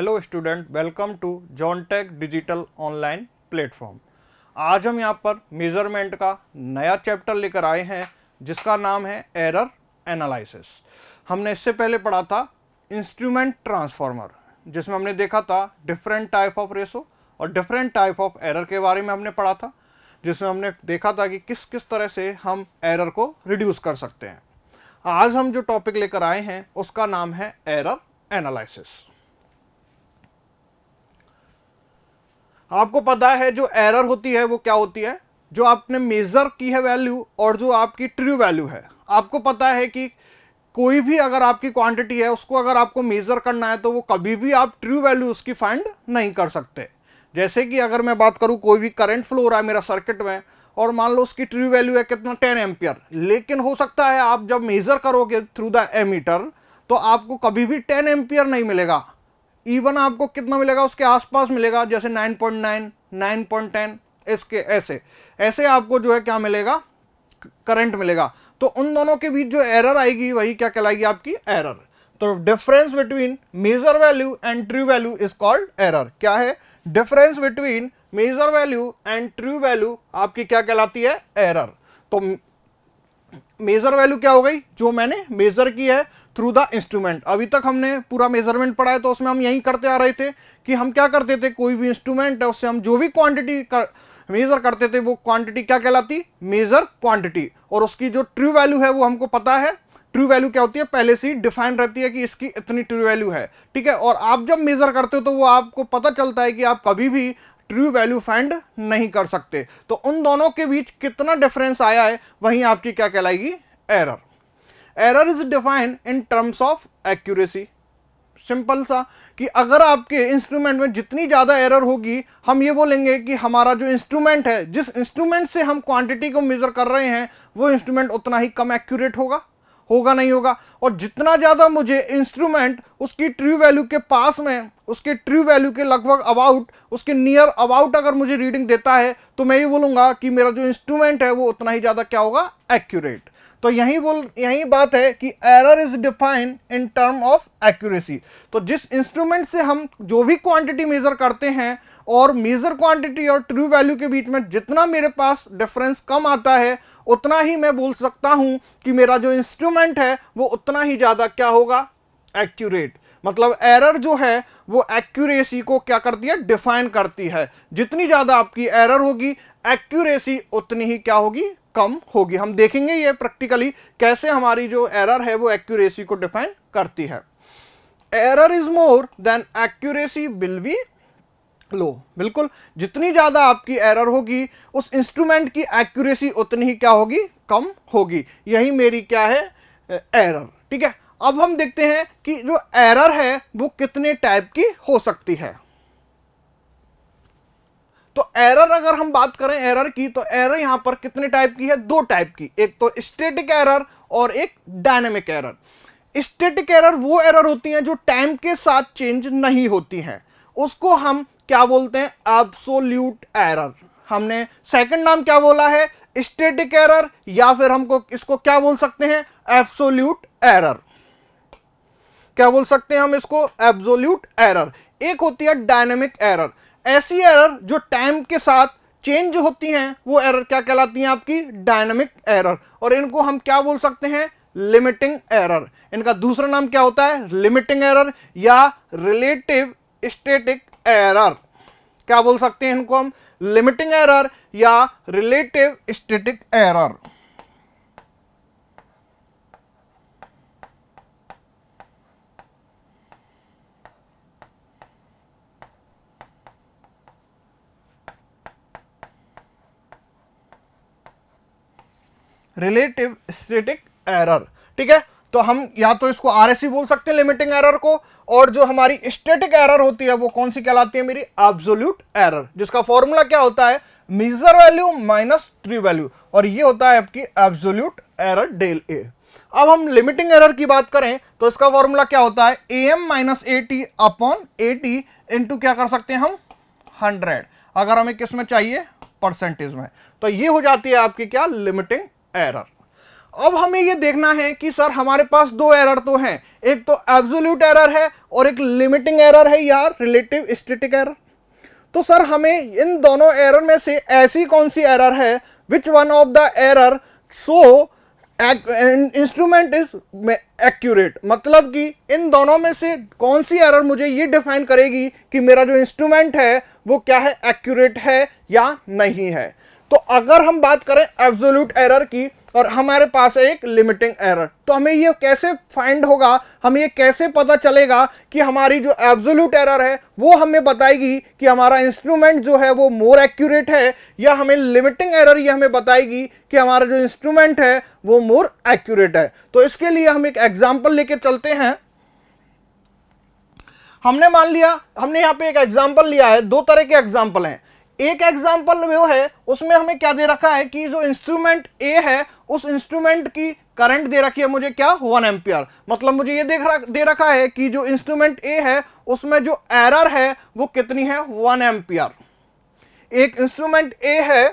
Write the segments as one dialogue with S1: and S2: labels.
S1: Hello student, welcome to जॉनटेक digital online platform. आज हम यहाँ पर मेजरमेंट का नया चैप्टर लेकर आए हैं जिसका नाम है एरर एनालिसिस। हमने इससे पहले पढ़ा था इंस्ट्रूमेंट ट्रांसफार्मर, जिसमें हमने देखा था डिफरेंट टाइप ऑफ रेशो और डिफरेंट टाइप ऑफ एरर के बारे में हमने पढ़ा था, जिसमें हमने देखा था कि किस किस तरह से हम एरर को रिड्यूस कर सकते हैं। आज हम जो टॉपिक लेकर आए हैं उसका नाम है एरर एनालिसिस। आपको पता है जो एरर होती है वो क्या होती है, जो आपने मेजर की है वैल्यू और जो आपकी ट्रू वैल्यू है। आपको पता है कि कोई भी अगर आपकी क्वांटिटी है उसको अगर आपको मेजर करना है तो वो कभी भी आप ट्रू वैल्यू उसकी फाइंड नहीं कर सकते। जैसे कि अगर मैं बात करूं, कोई भी करंट फ्लो हो रहा है मेरा सर्किट में और मान लो उसकी ट्रू वैल्यू है कितना 10 एम्पियर, लेकिन हो सकता है आप जब मेजर करोगे थ्रू द एमीटर तो आपको कभी भी 10 एम्पियर नहीं मिलेगा। इवन आपको कितना मिलेगा, उसके आसपास मिलेगा, जैसे 9.9, 9.10, इसके ऐसे ऐसे आपको जो है क्या मिलेगा, करंट मिलेगा। तो उन दोनों के बीच जो एरर आएगी वही क्या कहलाएगी, आपकी एरर। तो difference between measure value and true value is called error. क्या है, difference between measure value and true value आपकी क्या कहलाती है, एरर। तो मेजर वैल्यू क्या हो गई, जो मैंने मेजर की है थ्रू द इंस्ट्रूमेंट। अभी तक हमने पूरा मेजरमेंट पढ़ा है तो उसमें हम यही करते आ रहे थे कि हम क्या करते थे, कोई भी इंस्ट्रूमेंट है उससे हम जो भी क्वांटिटी मेजर करते थे वो क्वांटिटी क्या कहलाती, मेजर क्वांटिटी। और उसकी जो ट्रू वैल्यू है वो हमको पता है। ट्रू वैल्यू क्या होती है, पहले से ही डिफाइन रहती है कि इसकी इतनी ट्रू वैल्यू है, ठीक है। और आप जब मेजर करते हो तो वो आपको पता चलता है कि आप कभी भी ट्रू वैल्यू फाइंड नहीं कर सकते। तो उन दोनों के बीच कितना डिफरेंस आया है वहीं आपकी क्या कहलाएगी, error. Error is defined in terms of accuracy. Simple सा कि अगर आपके इंस्ट्रूमेंट में जितनी ज्यादा एरर होगी, हम ये बोलेंगे कि हमारा जो इंस्ट्रूमेंट है, जिस इंस्ट्रूमेंट से हम क्वांटिटी को मेजर कर रहे हैं वो इंस्ट्रूमेंट उतना ही कम एक्यूरेट होगा नहीं होगा। और जितना ज्यादा मुझे इंस्ट्रूमेंट उसकी ट्रू वैल्यू के पास में, उसके ट्रू वैल्यू के लगभग अबाउट, उसके नियर अबाउट अगर मुझे रीडिंग देता है तो मैं ये बोलूंगा कि मेरा जो इंस्ट्रूमेंट है वो उतना ही ज्यादा क्या होगा, एक्यूरेट। तो यही बात है कि error is defined in term of accuracy. तो जिस इंस्ट्रूमेंट से हम जो भी क्वांटिटी मेजर करते हैं और मेजर क्वांटिटी और ट्रू वैल्यू के बीच में जितना मेरे पास डिफरेंस कम आता है, उतना ही मैं बोल सकता हूं कि मेरा जो इंस्ट्रूमेंट है वो उतना ही ज्यादा क्या होगा, एक्यूरेट। मतलब एरर जो है वो एक्यूरेसी को क्या करती है, डिफाइन करती है। जितनी ज्यादा आपकी एरर होगी, एक्यूरेसी उतनी ही क्या होगी, कम होगी। हम देखेंगे ये प्रैक्टिकली कैसे हमारी जो एरर है वो एक्यूरेसी को डिफाइन करती है। Error is more than accuracy will be low. बिल्कुल, जितनी ज्यादा आपकी एरर होगी उस इंस्ट्रूमेंट की एक्यूरेसी उतनी ही क्या होगी, कम होगी। यही मेरी क्या है, एरर, ठीक है। अब हम देखते हैं कि जो एरर है वो कितने टाइप की हो सकती है। तो एरर अगर हम बात करें एरर की, तो एरर यहां पर कितने टाइप की है, दो टाइप की। एक तो स्टैटिक एरर और एक डायनेमिक एरर। स्टैटिक एरर वो एरर होती हैं जो टाइम के साथ चेंज नहीं होती हैं, उसको हम क्या बोलते हैं, एब्सोल्यूट एरर। हमने सेकंड नाम क्या बोला है, स्टैटिक एरर, या फिर हमको इसको क्या बोल सकते हैं, एब्सोल्यूट एरर। क्या बोल सकते हैं हम इसको, एब्सोल्यूट एरर। एक होती है डायनेमिक एरर। ऐसी एरर जो टाइम के साथ चेंज होती हैं वो एरर क्या कहलाती हैं, आपकी डायनेमिक एरर। और इनको हम क्या बोल सकते हैं, लिमिटिंग एरर। इनका दूसरा नाम क्या होता है, लिमिटिंग एरर या रिलेटिव स्टैटिक एरर। क्या बोल सकते हैं इनको हम, लिमिटिंग एरर या relative static error. Relative static error, ठीक है। तो हम या तो इसको आरएससी बोल सकते हैं लिमिटिंग एरर को, और जो हमारी स्टैटिक एरर होती है वो कौन सी कहलाती है, मेरी एब्सोल्यूट एरर, जिसका फॉर्मूला क्या होता है, measure value minus true value, और ये होता है आपकी एब्सोल्यूट एरर डेल ए। अब हम लिमिटिंग एरर की बात करें तो इसका फॉर्मूला क्या होता है, am minus A T upon A T into क्या कर सकते हैं हम, 100, अगर हमें किस में चाहिए, परसेंटेज में। तो ये हो जाती है आपकी क्या, लिमिटिंग एरर। अब हमें ये देखना है कि सर हमारे पास दो एरर तो हैं, एक तो एब्सोल्यूट एरर है और एक लिमिटिंग एरर है या रिलेटिव स्टैटिक एरर। तो सर हमें इन दोनों एरर में से ऐसी कौन सी एरर है, which one of the error so instrument is accurate, मतलब कि इन दोनों में से कौन सी एरर मुझे ये डिफाइन करेगी कि मेरा जो इंस्ट्रूमेंट है वो क्या है, एक्यूरेट है या नहीं है। तो अगर हम बात करें एब्सोल्यूट एरर की और हमारे पास है एक लिमिटिंग एरर, तो हमें ये कैसे फाइंड होगा, हमें ये कैसे पता चलेगा कि हमारी जो एब्सोल्यूट एरर है वो हमें बताएगी कि हमारा इंस्ट्रूमेंट जो है वो मोर एक्यूरेट है, या हमें लिमिटिंग एरर ये हमें बताएगी कि हमारा जो इंस्ट्रूमेंट है वो मोर एक्यूरेट है। तो इसके लिए हम एक एग्जाम्पल लेके चलते हैं। हमने मान लिया, हमने यहाँ पे एक एग्जाम्पल लिया है, दो तरह के एग्जाम्पल हैं। एक एग्जाम्पल वो है उसमें हमें क्या दे रखा है कि जो इंस्ट्रूमेंट ए है उस इंस्ट्रूमेंट की करंट दे रखी है मुझे क्या, 1 एम्पियर। मतलब मुझे ये दे रखा है कि जो इंस्ट्रूमेंट ए है उसमें जो एरर है वो कितनी है, 1 एम्पियर। एक इंस्ट्रूमेंट ए है,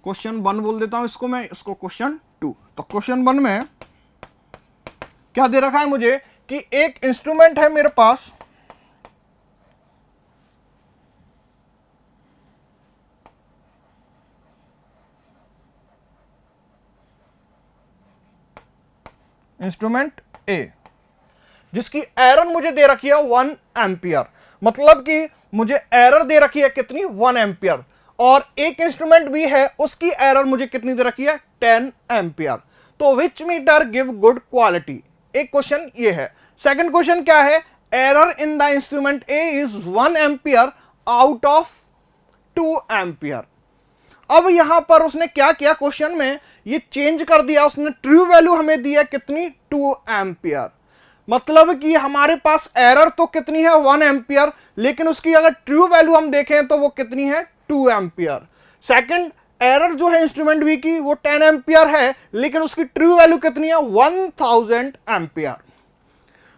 S1: क्वेश्चन 1 बोल देता हूं इसको मैं, इसको क्वेश्चन 2। तो क्वेश्चन 1 में क्या दे रखा है मुझे कि एक इंस्ट्रूमेंट है मेरे पास, इंस्ट्रूमेंट ए, जिसकी एरर मुझे दे रखी है 1 एम्पियर। मतलब कि मुझे एरर दे रखी है कितनी, 1 एम्पियर। और एक इंस्ट्रूमेंट भी है उसकी एरर मुझे कितनी दे रखी है, 10 एम्पियर। तो विच मीटर गिव गुड क्वालिटी, एक क्वेश्चन ये है। सेकंड क्वेश्चन क्या है, error in the instrument A is 1 ampere out of 2 ampere. अब यहां पर उसने क्या किया, क्वेश्चन में ये चेंज कर दिया, उसने ट्रू वैल्यू हमें दी है कितनी, 2 एम्पियर। मतलब कि हमारे पास एरर तो कितनी है, 1 एम्पियर, लेकिन उसकी अगर ट्रू वैल्यू हम देखें तो वो कितनी है, 2 एम्पियर। सेकंड एरर जो है इंस्ट्रूमेंट बी की वो 10 एम्पियर है, लेकिन उसकी ट्रू वैल्यू कितनी है, 1000 एम्पियर।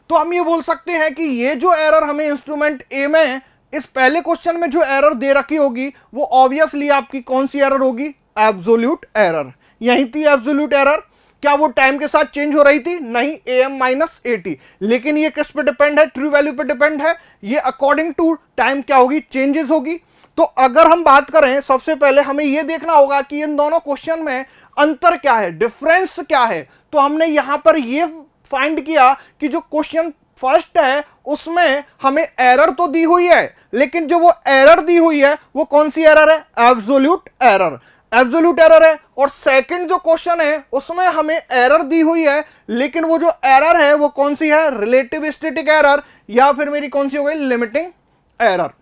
S1: तो हम ये बोल सकते हैं कि ये जो एरर हमें इंस्ट्रूमेंट ए में इस पहले क्वेश्चन में जो एरर दे रखी होगी वो ऑब्वियसली आपकी कौन सी एरर होगी, एब्सोल्यूट एरर। यही थी एब्सोल्यूट एरर। क्या वो टाइम के साथ चेंज हो रही थी, नहीं, AM-80। लेकिन ये किस पे डिपेंड है, ट्रू वैल्यू पे डिपेंड है, ये अकॉर्डिंग टू टाइम क्या होगी, चेंजेस होगी। तो अगर हम बात करें, सबसे पहले हमें यह देखना होगा कि इन दोनों क्वेश्चन में अंतर क्या है, डिफरेंस क्या है। तो हमने यहां पर यह फाइंड किया कि जो क्वेश्चन फर्स्ट है उसमें हमें एरर तो दी हुई है, लेकिन जो वो एरर दी हुई है वो कौन सी एरर है, एब्सोल्यूट एरर, एब्सोल्यूट एरर है। और सेकंड जो क्वेश्चन है उसमें हमें एरर दी हुई है, लेकिन वो जो एरर है वो कौन सी है, रिलेटिव स्टैटिक एरर, या फिर मेरी कौन सी हो गई, लिमिटिंग एरर।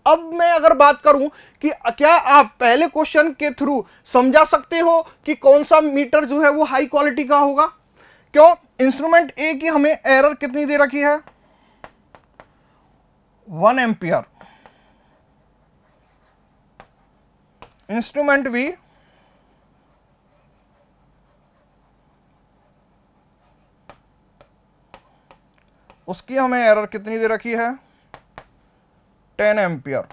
S1: अब मैं अगर बात करूं कि क्या आप पहले क्वेश्चन के थ्रू समझा सकते हो कि कौन सा मीटर जो है वो हाई क्वालिटी का होगा। क्यों, इंस्ट्रूमेंट ए की हमें एरर कितनी दे रखी है, 1 एम्पियर। इंस्ट्रूमेंट बी उसकी हमें एरर कितनी दे रखी है, 10 एम्पियर।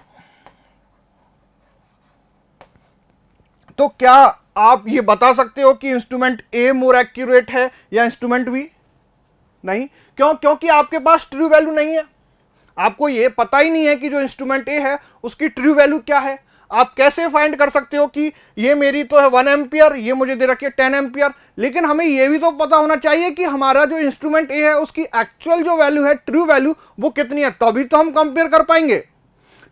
S1: तो क्या आप ये बता सकते हो कि इंस्ट्रूमेंट ए मोर एक्यूरेट है या इंस्ट्रूमेंट बी, नहीं। क्यों, क्योंकि आपके पास ट्रू वैल्यू नहीं है, आपको ये पता ही नहीं है कि जो इंस्ट्रूमेंट ए है उसकी ट्रू वैल्यू क्या है। आप कैसे फाइंड कर सकते हो कि ये मेरी तो है 1 एम्पियर, ये मुझे दे रखी है 10 एम्पियर, लेकिन हमें ये भी तो पता होना चाहिए कि हमारा जो इंस्ट्रूमेंट ए है उसकी एक्चुअल जो वैल्यू है, ट्रू वैल्यू, वो कितनी है, तभी तो हम कंपेयर कर पाएंगे।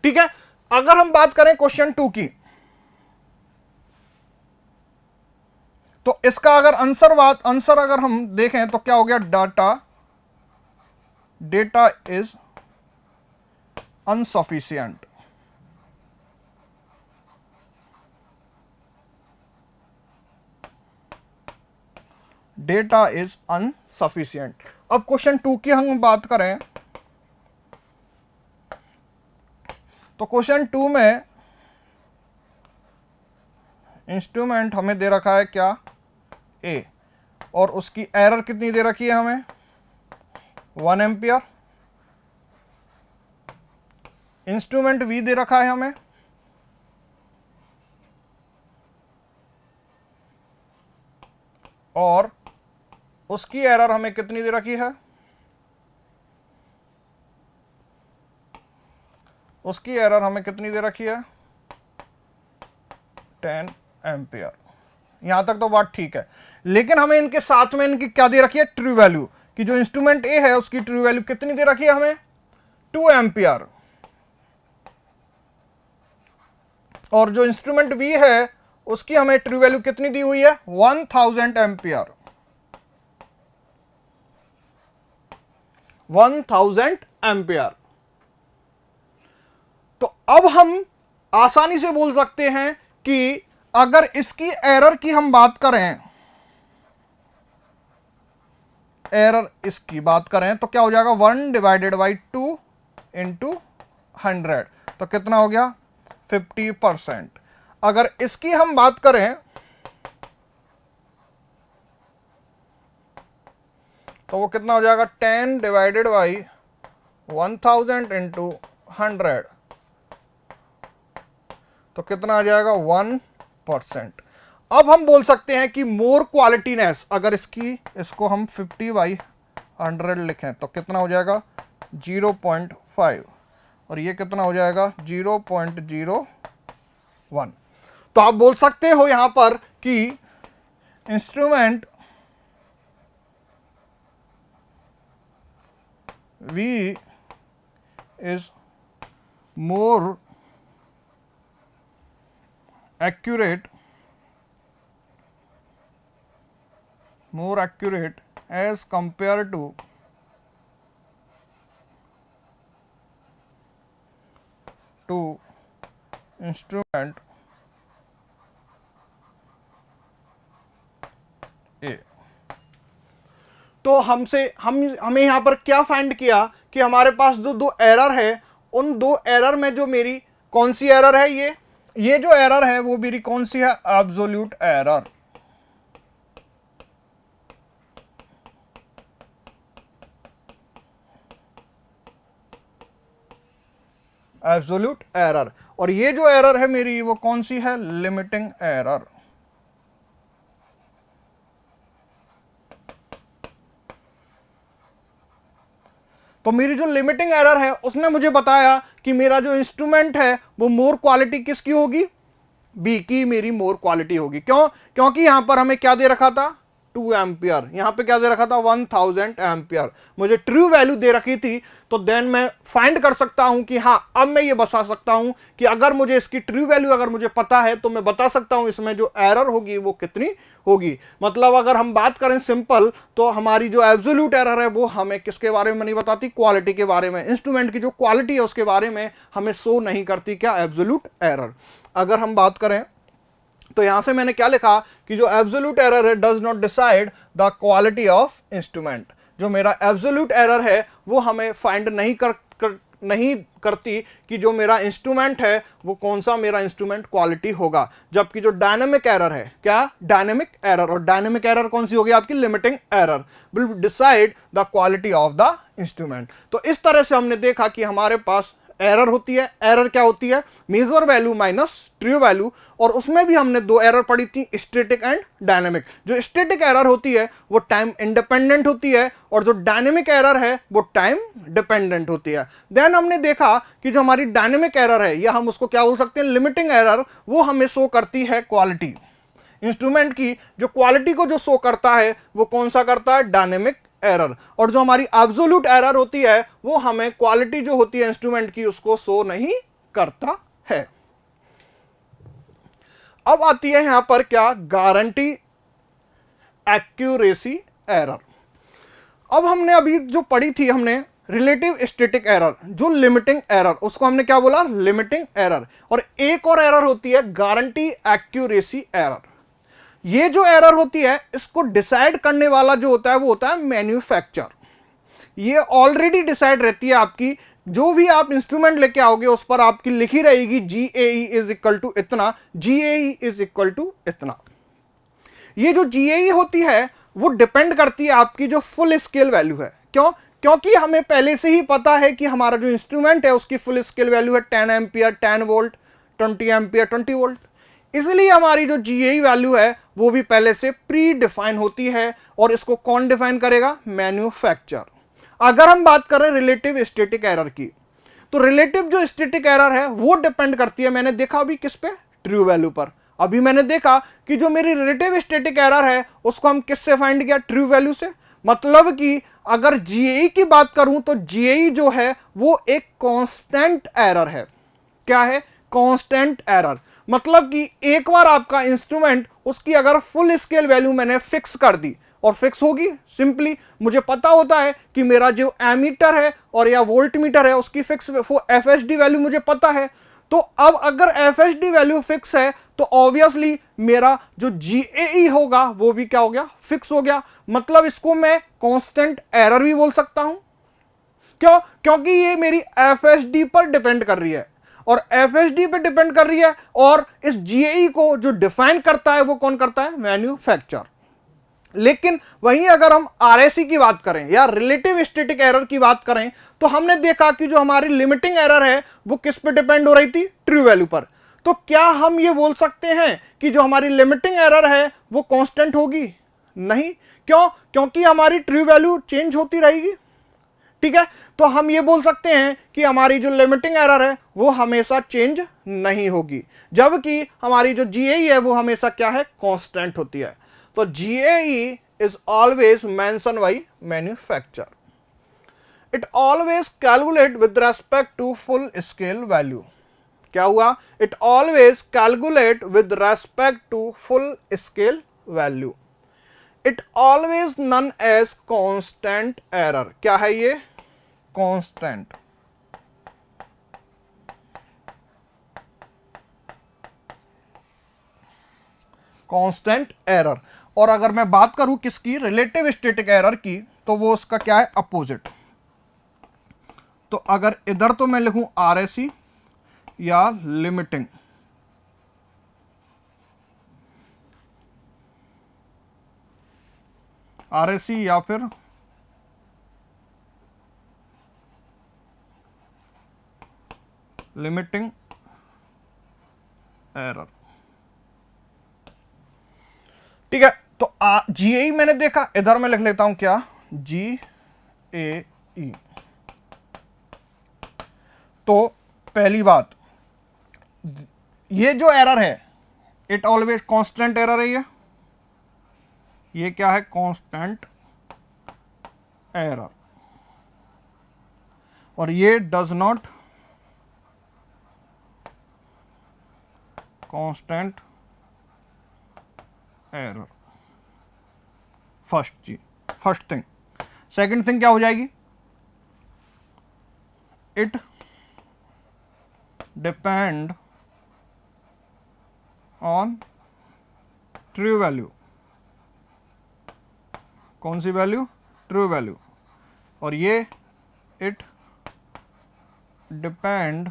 S1: ठीक है, अगर हम बात करें क्वेश्चन 2 की, तो इसका अगर आंसर अगर हम देखें तो क्या हो गया, data is unsufficient. Data is unsufficient. अब क्वेश्चन 2 की हम बात करें तो क्वेश्चन 2 में इंस्ट्रूमेंट हमें दे रखा है क्या, ए, और उसकी एरर कितनी दे रखी है हमें, 1 एम्पियर। इंस्ट्रूमेंट बी दे रखा है हमें और उसकी एरर हमें कितनी दे रखी है, उसकी एरर हमें कितनी दे रखी है 10 एम्पियर। यहां तक तो बात ठीक है, लेकिन हमें इनके साथ में इनकी क्या दे रखी है ट्रू वैल्यू, कि जो इंस्ट्रूमेंट ए है उसकी ट्रू वैल्यू कितनी दे रखी है हमें 2 एम्पियर, और जो इंस्ट्रूमेंट बी है उसकी हमें ट्रू वैल्यू कितनी दी हुई है 1000 एम्पियर, 1000 एम्पियर। तो अब हम आसानी से बोल सकते हैं कि अगर इसकी एरर की हम बात करें, एरर इसकी बात करें तो क्या हो जाएगा 1 डिवाइडेड बाई 2 इंटू 100, तो कितना हो गया 50%। अगर इसकी हम बात करें तो वो कितना हो जाएगा 10 डिवाइडेड बाई 1000 इंटू 100, तो कितना आ जाएगा 1%। अब हम बोल सकते हैं कि मोर क्वालिटीनेस, अगर इसको हम 50/100 लिखें तो कितना हो जाएगा 0.5, और ये कितना हो जाएगा 0.01। तो आप बोल सकते हो यहां पर कि instrument V is more accurate as compared to instrument A। तो हमें यहां पर क्या फाइंड किया कि हमारे पास जो दो एरर है, उन दो एरर में जो मेरी कौन सी एरर है, ये जो एरर है वो मेरी कौन सी है एब्सोल्यूट एरर। एब्सोल्यूट एरर, और ये जो एरर है मेरी वो कौन सी है लिमिटिंग एरर। तो मेरी जो लिमिटिंग एरर है उसने मुझे बताया कि मेरा जो इंस्ट्रूमेंट है वो मोर क्वालिटी किसकी होगी, बी की मेरी मोर क्वालिटी होगी। क्यों? क्योंकि यहां पर हमें क्या दे रखा था 2 एम्पियर, यहां पे क्या दे रखा था 1000 एम्पियर, मुझे ट्रू वैल्यू दे रखी थी। तो देन मैं फाइंड कर सकता हूं कि हाँ, अब मैं ये बता सकता हूं कि अगर मुझे इसकी ट्रू वैल्यू अगर मुझे पता है तो मैं बता सकता हूं इसमें जो एरर होगी वो कितनी होगी। मतलब अगर हम बात करें सिंपल, तो हमारी जो एब्सोल्यूट एरर है वो हमें किसके बारे में नहीं बताती, क्वालिटी के बारे में, इंस्ट्रूमेंट की जो क्वालिटी है उसके बारे में हमें शो नहीं करती क्या एब्सोल्यूट एरर। अगर हम बात करें तो यहां से मैंने क्या लिखा कि जो एब्सोल्यूट एरर है does not decide the quality of instrument. जो मेरा एब्सोल्यूट एरर है वो हमें फाइंड नहीं करती कि जो मेरा इंस्ट्रूमेंट है वो कौन सा मेरा इंस्ट्रूमेंट क्वालिटी होगा। जबकि जो डायनेमिक एरर है, क्या डायनेमिक एरर, और डायनेमिक एरर कौन सी होगी आपकी limiting error, will decide the quality of the instrument. तो इस तरह से हमने देखा कि हमारे पास एरर होती है। एरर क्या होती है, measure value minus true value, और उसमें भी हमने दो एरर पढ़ी थी, स्टैटिक एंड डायनेमिक। जो स्टैटिक एरर होती है वो टाइम इंडिपेंडेंट होती है, और जो डायनेमिक एरर है वो टाइम डिपेंडेंट होती है। देन हमने देखा कि जो हमारी डायनेमिक एरर है, या हम उसको क्या बोल सकते हैं लिमिटिंग एरर, वो हमें शो करती है क्वालिटी। इंस्ट्रूमेंट की जो क्वालिटी को जो शो करता है वो कौन सा करता है डायनेमिक एरर, और जो हमारी एब्सोल्यूट एरर होती है वो हमें क्वालिटी जो होती है इंस्ट्रूमेंट की उसको शो नहीं करता है। अब आती है यहां पर क्या गारंटी एक्यूरेसी एरर। अब हमने अभी जो पढ़ी थी हमने रिलेटिव स्टैटिक एरर, जो लिमिटिंग एरर, उसको हमने क्या बोला लिमिटिंग एरर, और एक और एरर होती है गारंटी एक्यूरेसी एरर। ये जो एरर होती है इसको डिसाइड करने वाला जो होता है वो होता है मैन्युफैक्चर। ये ऑलरेडी डिसाइड रहती है आपकी, जो भी आप इंस्ट्रूमेंट लेके आओगे उस पर आपकी लिखी रहेगी GAE इज इक्वल टू इतना, GAE इज इक्वल टू इतना। ये जो GAE होती है वो डिपेंड करती है आपकी जो फुल स्केल वैल्यू है। क्यों? क्योंकि हमें पहले से ही पता है कि हमारा जो इंस्ट्रूमेंट है उसकी फुल स्केल वैल्यू है 10 एम्पियर 10 वोल्ट, 20 एम्पियर 20 वोल्ट। इसलिए हमारी जो GAE वैल्यू है वो भी पहले से प्री डिफाइन होती है, और इसको कौन डिफाइन करेगा? मैन्युफैक्चर। अगर हम बात करें रिलेटिव स्टैटिक एरर की, तो रिलेटिव जो स्टैटिक एरर है वो डिपेंड करती है, मैंने देखा अभी किस पे? ट्रू वैल्यू पर। अभी मैंने देखा कि जो मेरी रिलेटिव स्टैटिक एरर है उसको हम किससे फाइंड किया? ट्रू वैल्यू से। मतलब कि अगर जीएई की बात करूं तो जीएई जो है वो एक कांस्टेंट एरर है। क्या है? Constant error. मतलब कि एक बार आपका इंस्ट्रूमेंट, उसकी अगर फुल स्केल वैल्यू मैंने फिक्स कर दी, और फिक्स होगी सिंपली, मुझे पता होता है कि मेरा जो एमीटर है और या वोल्ट मीटर है उसकी फिक्स एफएसडी वैल्यू मुझे पता है। तो अब अगर एफएसडी वैल्यू फिक्स है तो ऑब्वियसली मेरा जो जीएई होगा वो भी क्या हो गया? फिक्स हो गया। मतलब इसको मैं कांस्टेंट एरर भी बोल सकता हूं। क्यों? क्योंकि ये मेरी एफएसडी पर डिपेंड कर रही है, और एफएसडी पे डिपेंड कर रही है, और इस जीएई को जो डिफाइन करता है वो कौन करता है? मैन्युफैक्चर। लेकिन वहीं अगर हम आरएसी की बात करें या रिलेटिव स्टैटिक एरर की बात करें, तो हमने देखा कि जो हमारी लिमिटिंग एरर है वो किस पे डिपेंड हो रही थी? ट्रू वैल्यू पर। तो क्या हम ये बोल सकते हैं कि जो हमारी लिमिटिंग एरर है वो कांस्टेंट होगी? नहीं। क्यों? क्योंकि हमारी ट्रू वैल्यू चेंज होती रहेगी। ठीक है, तो हम ये बोल सकते हैं कि हमारी जो लिमिटिंग एरर है वो हमेशा चेंज नहीं होगी, जबकि हमारी जो जीएई है वो हमेशा क्या है? कांस्टेंट होती है। तो GAE is always mention by manufacture. It always calculate with respect to full scale value. क्या हुआ? It always calculate with respect to full scale value. It always known as constant error. क्या है ये? Constant. Constant error. और अगर मैं बात करूं किसकी? रिलेटिव स्टैटिक एरर की, तो वो उसका क्या है? अपोजिट। तो अगर इधर तो मैं लिखूं आरएसी या लिमिटिंग, आरएसी या फिर लिमिटिंग एरर। ठीक है, तो जीएई मैंने देखा, इधर मैं लिख लेता हूं क्या? जीएई। तो पहली बात, ये जो एरर है इट ऑलवेज कांस्टेंट एरर है। ये क्या है? Constant error. और ये does not constant error. First चीज, फर्स्ट थिंग। सेकंड थिंग क्या हो जाएगी? It depend on true value. कौन सी वैल्यू? True value. और ये it depend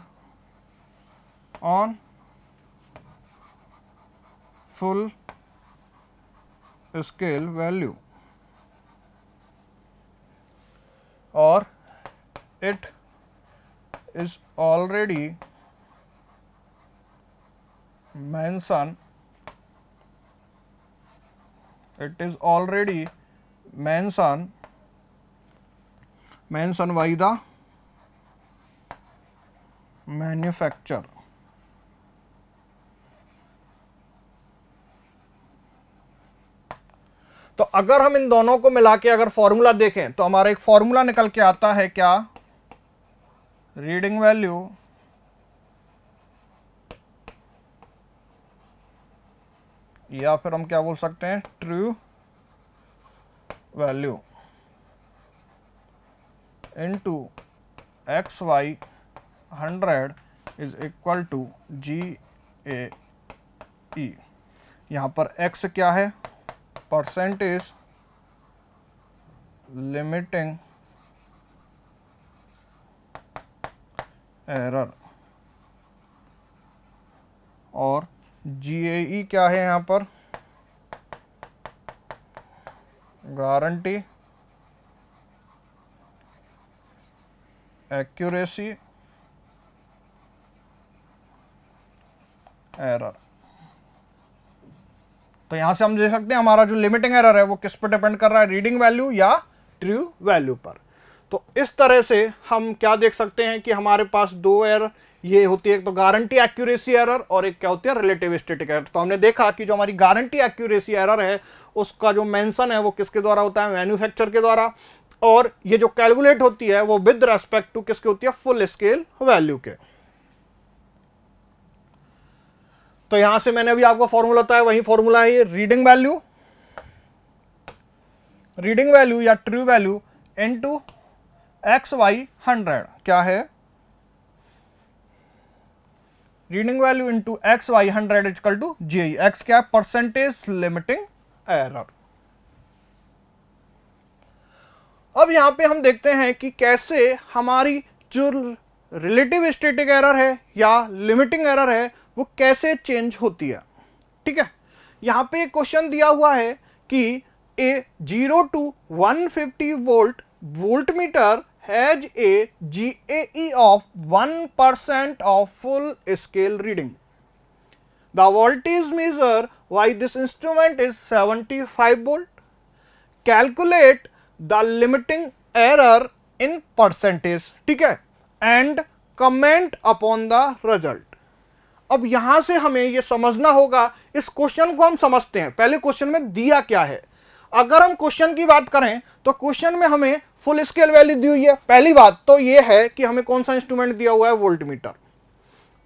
S1: on full scale value, और it is already mention, it is already mention by the manufacturer। तो अगर हम इन दोनों को मिला के अगर फॉर्मूला देखें तो हमारा एक फॉर्मूला निकल के आता है क्या? रीडिंग वैल्यू या फिर हम क्या बोल सकते हैं? True value into X Y 100 is equal to GAE। यहां पर x क्या है? परसेंटेज लिमिटिंग एरर, और GAE क्या है? यहां पर गारंटी एक्यूरेसी एरर। तो यहां से हम देख सकते हैं हमारा जो लिमिटिंग एरर है वो किस पर डिपेंड कर रहा है, रीडिंग वैल्यू या ट्रू वैल्यू पर। तो इस तरह से हम क्या देख सकते हैं कि हमारे पास दो एरर ये होती है, एक तो गारंटी एक्यूरेसी एरर और एक क्या होती है रिलेटिव स्टैटिक एरर। तो हमने देखा कि जो हमारी गारंटी एक्यूरेसी एरर है उसका जो मेंशन है वो किसके द्वारा होता है, मैन्युफैक्चर के द्वारा, और ये जो कैलकुलेट होती है वो विद रेस्पेक्ट टू किसके होती है, फुल स्केल वैल्यू के। तो यहां से मैंने अभी आपको फॉर्मूला बताया, वही फॉर्मूला है ये, रीडिंग वैल्यू या true value into X Y 100 क्या है, reading value into X Y 100 equal to GAE. X क्या है, परसेंटेज लिमिटिंग एरर। अब यहां पे हम देखते हैं कि कैसे हमारी जो रिलेटिव स्टैटिक एरर है या लिमिटिंग एरर है वो कैसे चेंज होती है। ठीक है, यहां पे एक क्वेश्चन दिया हुआ है कि ए 0 to 150 volt voltmeter has a GAE of 1% of full scale reading. The voltage measure by this instrument is 75 volt. Calculate the limiting error in percentage. ठीक है, and comment upon the result. अब यहां से हमें यह समझना होगा, इस क्वेश्चन को हम समझते हैं। पहले क्वेश्चन में दिया क्या है, अगर हम क्वेश्चन की बात करें तो क्वेश्चन में हमें फुल स्केल वैल्यू दी हुई है। पहली बात तो यह है कि हमें कौन सा इंस्ट्रूमेंट दिया हुआ है, वोल्टमीटर।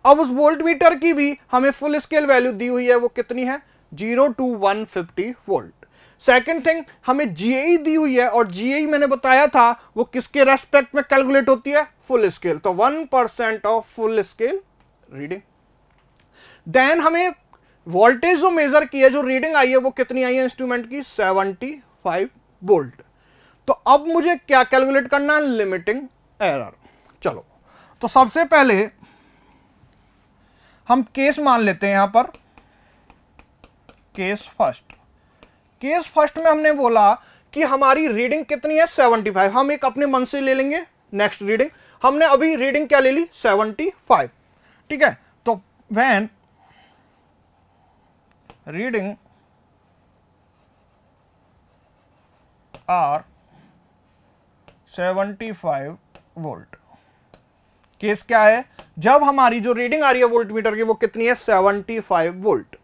S1: अब उस वोल्टमीटर की भी हमें फुल स्केल वैल्यू दी हुई है, वो कितनी है, 0 to 150 वोल्ट। सेकंड थिंग, हमें GAE दी हुई है, और GAE मैंने बताया था वो किसके रेस्पेक्ट में कैलकुलेट होती है, फुल स्केल। तो 1% of full scale reading. Then हमें वोल्टेज जो मेजर की है, जो रीडिंग आई है वो कितनी आई है इंस्ट्रूमेंट की, 75 वोल्ट। तो अब मुझे क्या कैलकुलेट करना है, लिमिटिंग एरर। चलो, तो सबसे पहले हम केस मान लेते हैं, यहां पर केस फर्स्ट में हमने बोला कि हमारी रीडिंग कितनी है, 75। हम एक अपने मन से ले लेंगे नेक्स्ट रीडिंग। हमने अभी रीडिंग क्या ले ली, 75। ठीक है, तो when reading are 75 volt, case क्या है, जब हमारी जो रीडिंग आ रही है वोल्टमीटर की वो कितनी है, 75 वोल्ट।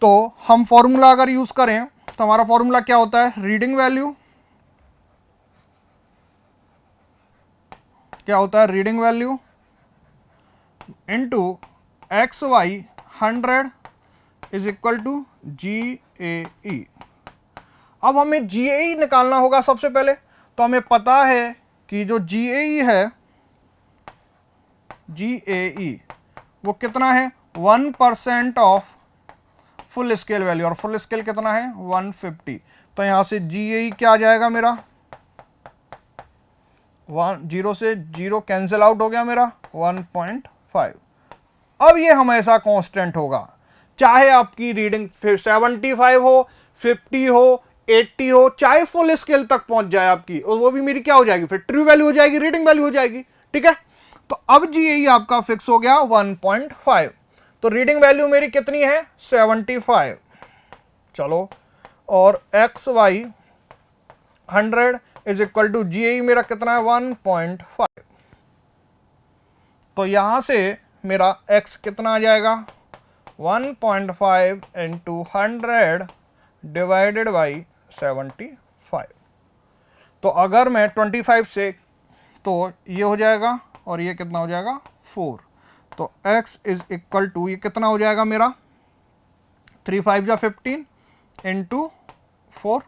S1: तो हम फॉर्मूला अगर यूज करें तो हमारा फॉर्मूला क्या होता है, रीडिंग वैल्यू क्या होता है, reading value into X Y 100 is equal to GAE। अब हमें GAE निकालना होगा सबसे पहले। तो हमें पता है कि जो GAE है, GAE वो कितना है, 1% ऑफ फुल स्केल वैल्यू, और फुल स्केल कितना है, 150। तो यहां से GAE क्या आ जाएगा मेरा, 0 से 0 कैंसिल आउट हो गया मेरा, 1.5। अब ये हमेशा कांस्टेंट होगा, चाहे आपकी रीडिंग फिर 75 हो, 50 हो, 80 हो, चाहे फुल स्केल तक पहुंच जाए आपकी, और वो भी मेरी क्या हो जाएगी, फिर ट्रू वैल्यू हो जाएगी, रीडिंग वैल्यू हो जाएगी। ठीक है, तो अब GAE आपका फिक्स हो गया 1.5। तो रीडिंग वैल्यू मेरी कितनी है, 75। चलो, और X Y 100 is equal to GAE मेरा कितना है, 1.5। तो यहां से मेरा x कितना आ जाएगा, 1.5 इंटू 100 डिवाइडेड बाई 75। तो अगर मैं 25 से, तो ये हो जाएगा और ये कितना हो जाएगा, 4। तो x इज इक्वल टू, ये कितना हो जाएगा मेरा, 3 5 जा 15 इंटू 4।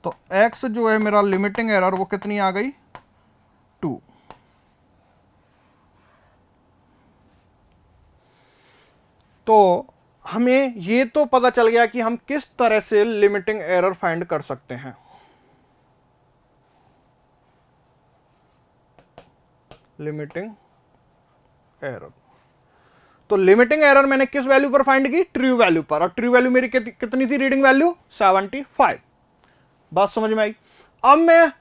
S1: तो x जो है मेरा लिमिटिंग एरर वो कितनी आ गई, 2। तो हमें ये तो पता चल गया कि हम किस तरह से लिमिटिंग एरर फाइंड कर सकते हैं। लिमिटिंग एरर, तो लिमिटिंग एरर मैंने किस वैल्यू पर फाइंड की, ट्रू वैल्यू पर, और ट्रू वैल्यू मेरी कितनी थी, रीडिंग वैल्यू 75। बात समझ में आई। अब मैं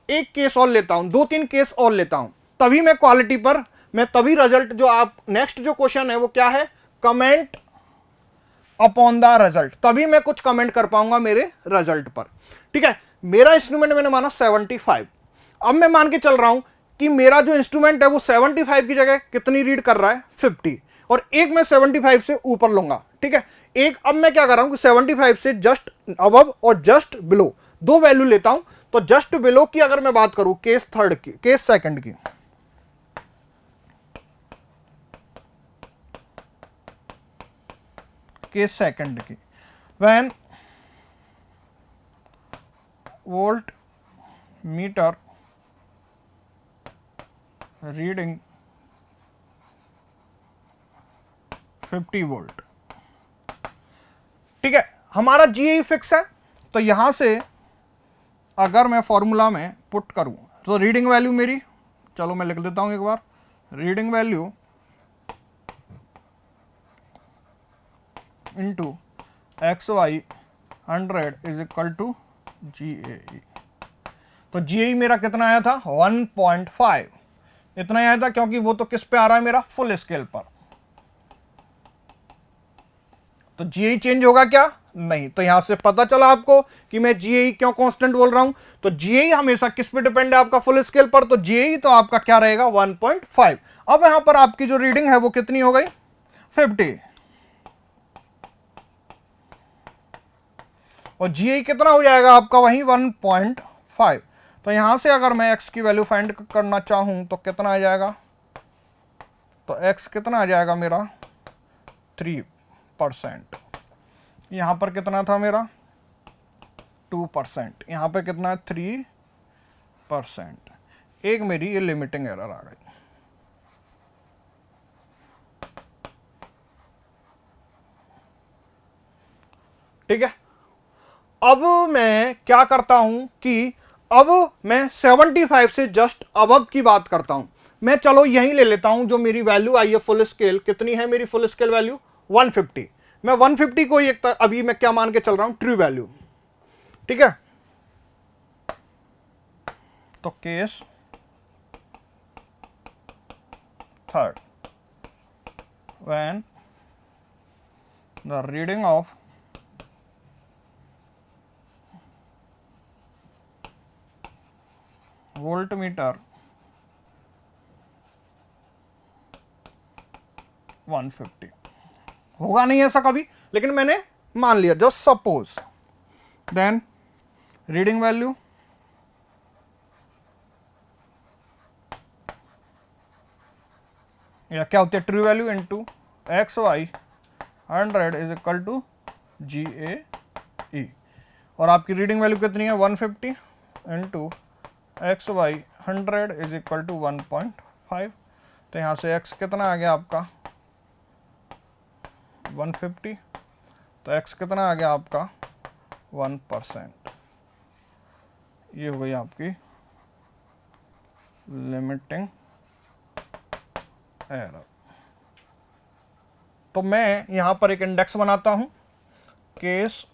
S1: एक केस और लेता हूं, 2-3 केस और लेता हूं, तभी मैं क्वालिटी पर, मैं तभी रिजल्ट जो आप नेक्स्ट जो क्वेश्चन है वो क्या है, कमेंट अपॉन द रिजल्ट, तभी मैं कुछ कमेंट कर पाऊंगा मेरे रिजल्ट पर। ठीक है, मेरा इंस्ट्रूमेंट मैंने माना 75। अब मैं मान के चल रहा हूं कि मेरा जो इंस्ट्रूमेंट है वो 75 की जगह कितनी रीड कर रहा है, 50, और एक मैं 75 से ऊपर लूंगा। ठीक है, एक अब मैं क्या कर रहा हूं कि 75 से जस्ट अबव और जस्ट बिलो दो वैल्यू लेता हूं। तो जस्ट बिलो की अगर मैं बात करूं केस थर्ड की, केस सेकंड की, केस सेकंड की, when volt meter reading 50 volt. ठीक है, हमारा जीए फिक्स है, तो यहां से अगर मैं फॉर्मूला में पुट करूं तो रीडिंग वैल्यू मेरी, चलो मैं लिख देता हूं एक बार, reading value into x Y 100 is equal to GAE। तो GAE मेरा कितना आया था, 1.5 इतना आया था, क्योंकि वो तो किस पे आ रहा है मेरा, फुल स्केल पर। तो GAE चेंज होगा क्या, नहीं। तो यहां से पता चला आपको कि मैं GAE क्यों कांस्टेंट बोल रहा हूं। तो GAE हमेशा किस पे डिपेंड है, आपका फुल स्केल पर। तो GAE तो आपका क्या रहेगा, 1.5। अब यहां पर आपकी जो रीडिंग है वो कितनी हो गई, 50, और GAE कितना हो जाएगा आपका, वही 1.5। तो यहां से अगर मैं x की वैल्यू फाइंड करना चाहूं तो कितना आ जाएगा, तो x कितना आ जाएगा मेरा 3%, यहां पर कितना था मेरा 2%, यहां पर कितना है 3%। एक मेरी ये लिमिटिंग एरर आ गई। ठीक है, अब मैं क्या करता हूं कि अब मैं 75 से जस्ट अबव की बात करता हूं। मैं चलो यही ले लेता हूं, जो मेरी वैल्यू आई है फुल स्केल, कितनी है मेरी फुल स्केल वैल्यू, 150। मैं 150 को एक अभी मैं क्या मान के चल रहा हूं, ट्रू वैल्यू। ठीक है, तो case third, when the reading of voltmeter 150, होगा नहीं ऐसा कभी, लेकिन मैंने मान लिया, just suppose. Then reading value या क्या होती है, true value into x Y 100 is equal to GAE, और आपकी रीडिंग वैल्यू कितनी है, 150 into x Y 100 is equal to 1.5। तो यहाँ से x कितना आ गया आपका 150, तो x कितना आ गया आपका 1%। ये हो गई आपकी लिमिटिंग एरर। तो मैं यहां पर एक इंडेक्स बनाता हूं, केस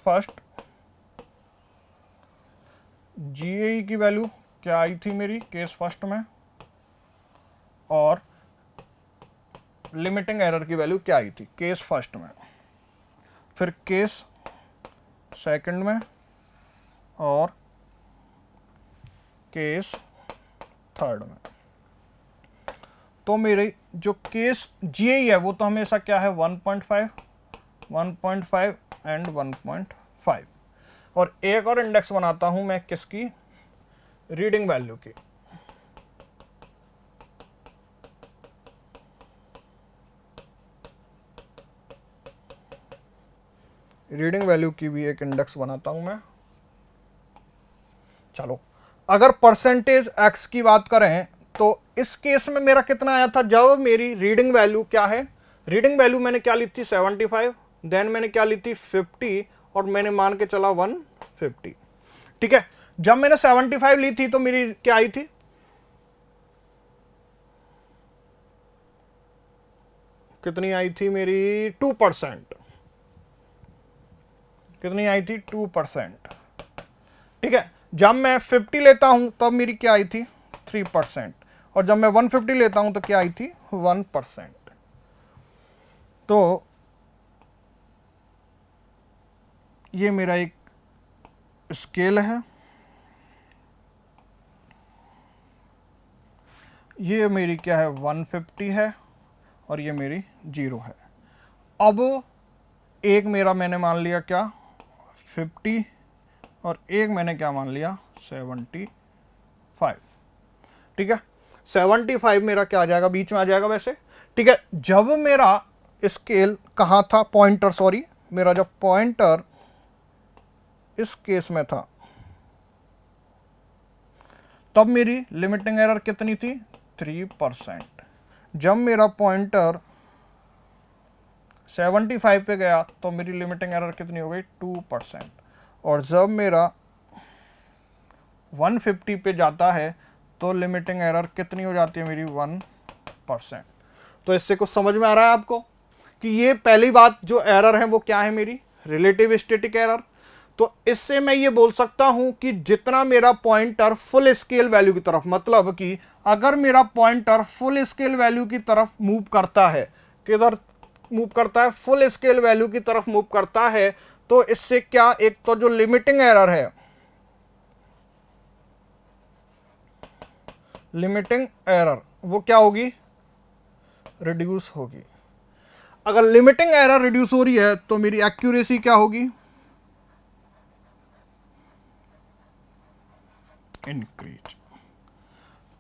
S1: फर्स्ट, GAE की वैल्यू क्या आई थी मेरी केस फर्स्ट में, और लिमिटिंग एरर की वैल्यू क्या आई थी केस फर्स्ट में, फिर केस सेकंड में, और केस थर्ड में। तो मेरे जो केस GAE है वो तो हमेशा क्या है, 1.5 एंड 1.5। और एक और इंडेक्स बनाता हूं मैं किसकी, रीडिंग वैल्यू की। रीडिंग वैल्यू की भी एक इंडेक्स बनाता हूं मैं। चलो, अगर परसेंटेज x की बात करें तो इस केस में मेरा कितना आया था, जब मेरी रीडिंग वैल्यू क्या है, रीडिंग वैल्यू मैंने क्या ली थी 75, देन मैंने क्या ली थी 50, और मैंने मान के चला 150। ठीक है, जब मैंने 75 ली थी तो मेरी क्या आई थी, कितनी आई थी मेरी 2%, कितनी आई थी 2%। ठीक है, जब मैं 50 लेता हूं तब मेरी क्या आई थी 3%, और जब मैं 150 लेता हूं तो क्या आई थी 1%। तो ये मेरा एक स्केल है, ये मेरी क्या है 150 है, और ये मेरी 0 है। अब एक मेरा मैंने मान लिया क्या 50, और एक मैंने क्या मान लिया 75। ठीक है, 75 मेरा क्या आ जाएगा, बीच में आ जाएगा वैसे। ठीक है, जब मेरा स्केल कहाँ था, पॉइंटर, सॉरी, मेरा जब पॉइंटर इस केस में था, तब मेरी लिमिटिंग एरर कितनी थी 3%। जब मेरा पॉइंटर 75 पे गया तो मेरी लिमिटिंग एरर कितनी हो गई 2%, और जब मेरा 150 पे जाता है तो लिमिटिंग एरर कितनी हो जाती है मेरी 1%। तो इससे कुछ समझ में आ रहा है आपको कि ये पहली बात जो एरर है वो क्या है, मेरी रिलेटिव स्टैटिक एरर। तो इससे मैं ये बोल सकता हूं कि जितना मेरा पॉइंटर फुल स्केल वैल्यू की तरफ, मतलब कि अगर मेरा पॉइंटर फुल स्केल वैल्यू की तरफ मूव करता है, किधर मूव करता है, फुल स्केल वैल्यू की तरफ मूव करता है, तो इससे क्या, एक तो जो लिमिटिंग एरर है, लिमिटिंग एरर वो क्या होगी, रिड्यूस होगी। अगर लिमिटिंग एरर रिड्यूस हो रही है तो मेरी एक्यूरेसी क्या होगी, इंक्रीज।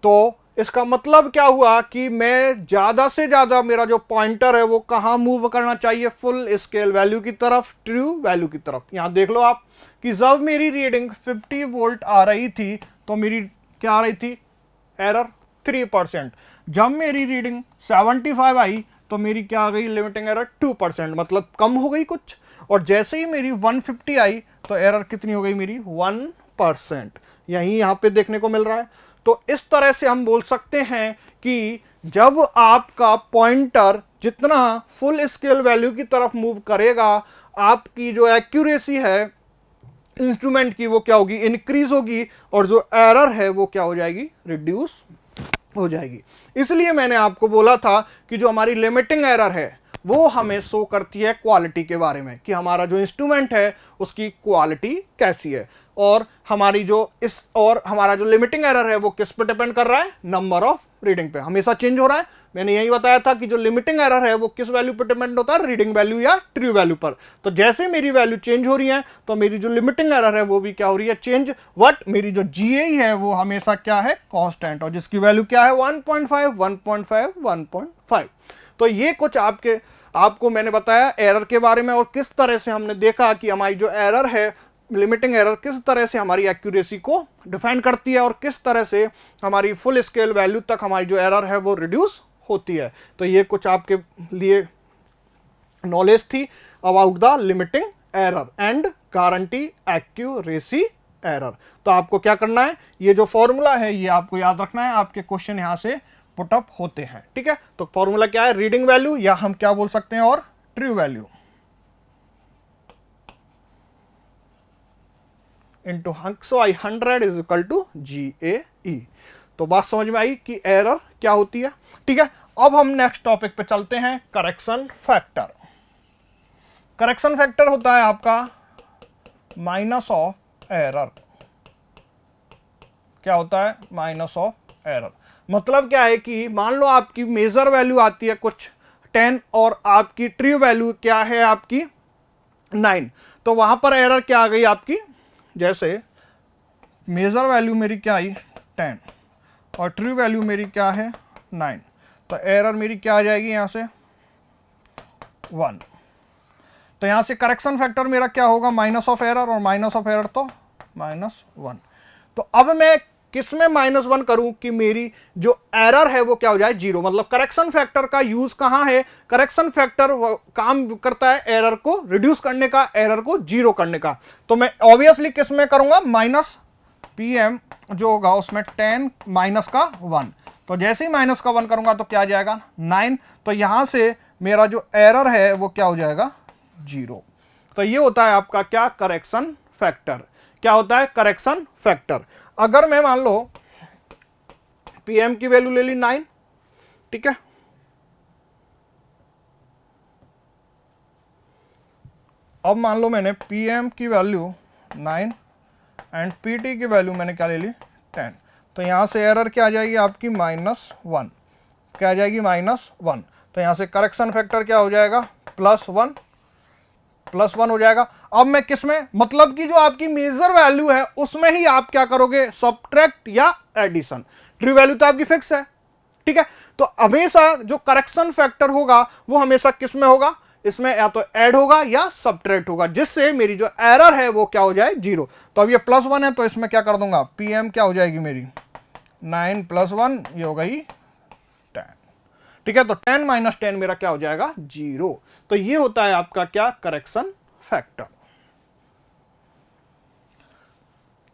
S1: तो इसका मतलब क्या हुआ कि मैं ज्यादा से ज्यादा मेरा जो पॉइंटर है वो कहां मूव करना चाहिए, फुल स्केल वैल्यू की तरफ, ट्रू वैल्यू की तरफ। यहां देख लो आप कि जब मेरी रीडिंग 50 वोल्ट आ रही थी तो मेरी क्या आ रही थी, एरर 3%। जब मेरी रीडिंग 75 आई तो मेरी क्या आ गई, लिमिटिंग एरर 2%, मतलब कम हो गई कुछ। और जैसे ही मेरी 150 आई तो एरर कितनी हो गई मेरी 1%, यही यहां पे देखने को मिल रहा है। तो इस तरह से हम बोल सकते हैं कि जब आपका पॉइंटर जितना फुल स्केल वैल्यू की तरफ मूव करेगा, आपकी जो एक्यूरेसी है इंस्ट्रूमेंट की वो क्या होगी, इंक्रीज होगी, और जो एरर है वो क्या हो जाएगी, रिड्यूस हो जाएगी। इसलिए मैंने आपको बोला था कि जो हमारी लिमिटिंग एरर है वो हमें शो करती है क्वालिटी के बारे में, कि हमारा जो इंस्ट्रूमेंट है उसकी क्वालिटी कैसी है। और हमारी जो हमारा जो लिमिटिंग एरर है वो किस पे डिपेंड कर रहा है, नंबर ऑफ रीडिंग पे, हमेशा चेंज हो रहा है। मैंने यही बताया था कि जो लिमिटिंग एरर है वो किस वैल्यू पर डिपेंड होता है, रीडिंग वैल्यू या ट्रू वैल्यू पर। तो जैसे मेरी वैल्यू चेंज हो रही है तो मेरी जो लिमिटिंग एरर है वो भी क्या हो रही है, चेंज। बट मेरी जो जीए है वो हमेशा क्या है, कांस्टेंट, और जिसकी वैल्यू क्या है 1.5 1.5 1.5। तो ये कुछ आपको मैंने बताया एरर के बारे में, और किस तरह से हमने देखा कि हमारी जो एरर है, लिमिटिंग एरर, किस तरह से हमारी एक्यूरेसी को डिफाइन करती है, और किस तरह से हमारी फुल स्केल वैल्यू तक हमारी जो एरर है वो रिड्यूस होती है। तो ये कुछ आपके लिए नॉलेज थी about the limiting error and guarantee accuracy error. तो आपको क्या करना है, ये जो फॉर्मूला है ये आपको याद रखना है, आपके क्वेश्चन यहां से पुटअप होते हैं। ठीक है, तो फॉर्मूला क्या है, रीडिंग वैल्यू, या हम क्या बोल सकते हैं, और true value into 100 is equal to GAE। तो बात समझ में आई कि एरर क्या होती है। ठीक है, अब हम नेक्स्ट टॉपिक पे चलते हैं, करेक्शन फैक्टर। करेक्शन फैक्टर होता है आपका माइनस ऑफ एरर। क्या होता है, माइनस ऑफ एरर। मतलब क्या है कि मान लो आपकी मेजर वैल्यू आती है कुछ 10 और आपकी ट्रू वैल्यू क्या है आपकी 9, तो वहां पर एरर क्या आ गई आपकी, जैसे मेजर वैल्यू मेरी क्या आई 10 और ट्रू वैल्यू मेरी क्या है 9, तो एरर मेरी क्या आ जाएगी यहां से 1। तो यहां से करेक्शन फैक्टर मेरा क्या होगा, माइनस ऑफ एरर, और माइनस ऑफ एरर तो -1। तो अब मैं किस में -1 करूं कि मेरी जो एरर है वो क्या हो जाए 0। मतलब करेक्शन फैक्टर का यूज कहां है, करेक्शन फैक्टर काम करता है एरर को रिड्यूस करने का, एरर को 0 करने का। तो मैं ऑब्वियसली किस में करूंगा, -PM जो होगा उसमें 10 माइनस का 1। तो जैसे ही माइनस का 1 करूंगा तो क्या आ जाएगा 9। तो यहां से मेरा जो एरर है वो क्या हो जाएगा 0। तो ये होता है आपका क्या, करेक्शन फैक्टर। क्या होता है, करेक्शन फैक्टर। अगर मैं मान लो pm की वैल्यू ले ली 9, ठीक है। अब मान लो मैंने pm की वैल्यू 9 एंड pt की वैल्यू मैंने क्या ले ली 10, तो यहां से एरर क्या आ जाएगी आपकी -1, क्या आ जाएगी -1। तो यहां से करेक्शन फैक्टर क्या हो जाएगा +1 हो जाएगा। अब मैं किस में, मतलब कि जो आपकी मेजर वैल्यू है उसमें ही आप क्या करोगे, सब्ट्रैक्ट या एडिशन। ट्रू वैल्यू तो आपकी फिक्स है, ठीक है। तो हमेशा जो करेक्शन फैक्टर होगा वो हमेशा किस में होगा, इसमें या तो ऐड होगा या सब्ट्रैक्ट होगा, जिससे मेरी जो एरर है वो क्या हो जाए 0। तो अब ये +1 है तो इसमें क्या कर दूंगा, pm क्या हो जाएगी मेरी 9 + 1, ये हो गई 10, ठीक है। तो 10 - 10 मेरा क्या हो जाएगा 0। तो ये होता है आपका क्या, करेक्शन फैक्टर।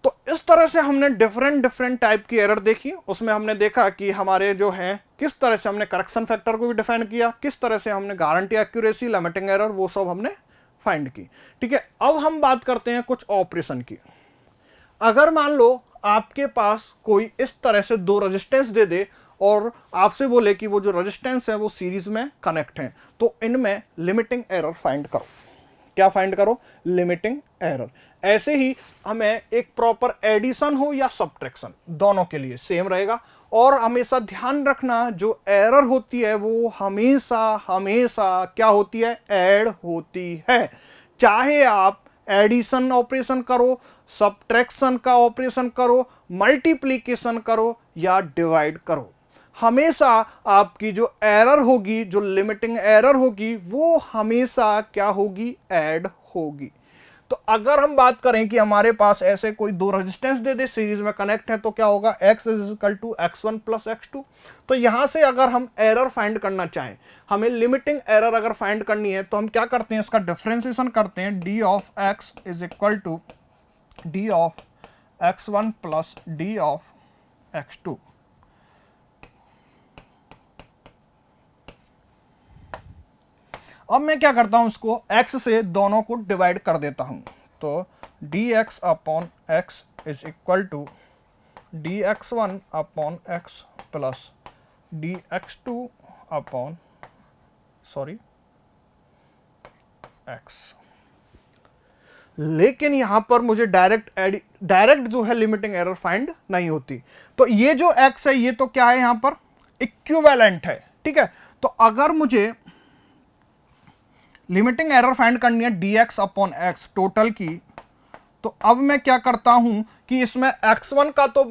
S1: तो इस तरह से हमने डिफरेंट टाइप की एरर देखी। उसमें हमने देखा कि हमारे जो है किस तरह से हमने करेक्शन फैक्टर को भी डिफाइन किया, किस तरह से हमने गारंटी एक्यूरेसी, लिमिटिंग एरर, वो सब हमने फाइंड की, ठीक है। अब हम बात करते हैं कुछ ऑपरेशन की। अगर मान लो आपके पास कोई इस तरह से दो रेजिस्टेंस दे दे और आपसे बोले कि वो जो रेजिस्टेंस है वो सीरीज में कनेक्ट हैं, तो इनमें लिमिटिंग एरर फाइंड करो। क्या फाइंड करो, लिमिटिंग एरर। ऐसे ही हमें एक प्रॉपर एडिशन हो या सब्ट्रैक्शन, दोनों के लिए सेम रहेगा। और हमेशा ध्यान रखना जो एरर होती है वो हमेशा हमेशा क्या होती है, ऐड होती है। चाहे आप एडिशन ऑपरेशन करो, सब्ट्रैक्शन का ऑपरेशन करो, मल्टीप्लिकेशन करो या डिवाइड करो, हमेशा आपकी जो एरर होगी, जो लिमिटिंग एरर होगी, वो हमेशा क्या होगी, ऐड होगी। तो अगर हम बात करें कि हमारे पास ऐसे कोई दो रेजिस्टेंस दे दे, सीरीज में कनेक्ट है, तो क्या होगा, x = x1 + x2। तो यहां से अगर हम एरर फाइंड करना चाहें, हमें लिमिटिंग एरर अगर फाइंड करनी है, तो हम क्या करते हैं, इसका डिफरेंशिएशन करते हैं। d of x = d of x1 + d of x2। अब मैं क्या करता हूं, इसको x से दोनों को डिवाइड कर देता हूं। तो dx/x = dx1/x + dx2/x। लेकिन यहां पर मुझे डायरेक्ट जो है लिमिटिंग एरर फाइंड नहीं होती। तो ये जो x है ये तो क्या है, यहां पर इक्विवेलेंट है, ठीक है। तो अगर मुझे लिमिटिंग एरर फाइंड करनी है dx/x टोटल की, तो अब मैं क्या करता हूं कि इसमें x1 का तो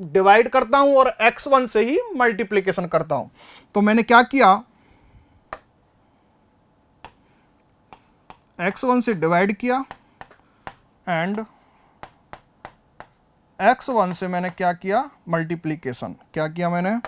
S1: डिवाइड करता हूं और x1 से ही मल्टीप्लिकेशन करता हूं। तो मैंने क्या किया, x1 से डिवाइड किया एंड x1 से मैंने क्या किया, मल्टीप्लिकेशन। क्या किया मैंने,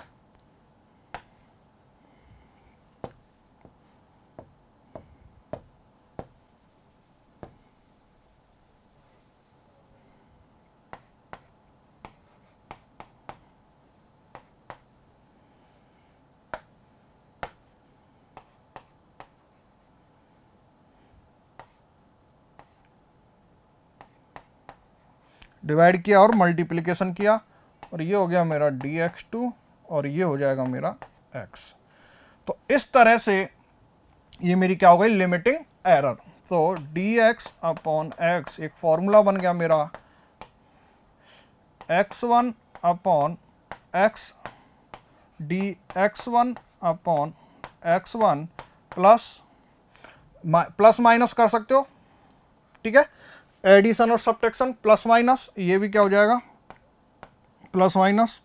S1: डिवाइड किया और मल्टीप्लिकेशन किया, और ये हो गया मेरा dx2 और ये हो जाएगा मेरा x। तो इस तरह से ये मेरी क्या हो गई, लिमिटिंग एरर। तो dx/x एक फॉर्मूला बन गया मेरा, x1/x dx1/x1 प्लस माइनस कर सकते हो, ठीक है। एडिशन और सब्ट्रैक्शन प्लस माइनस, ये भी क्या हो जाएगा, प्लस माइनस।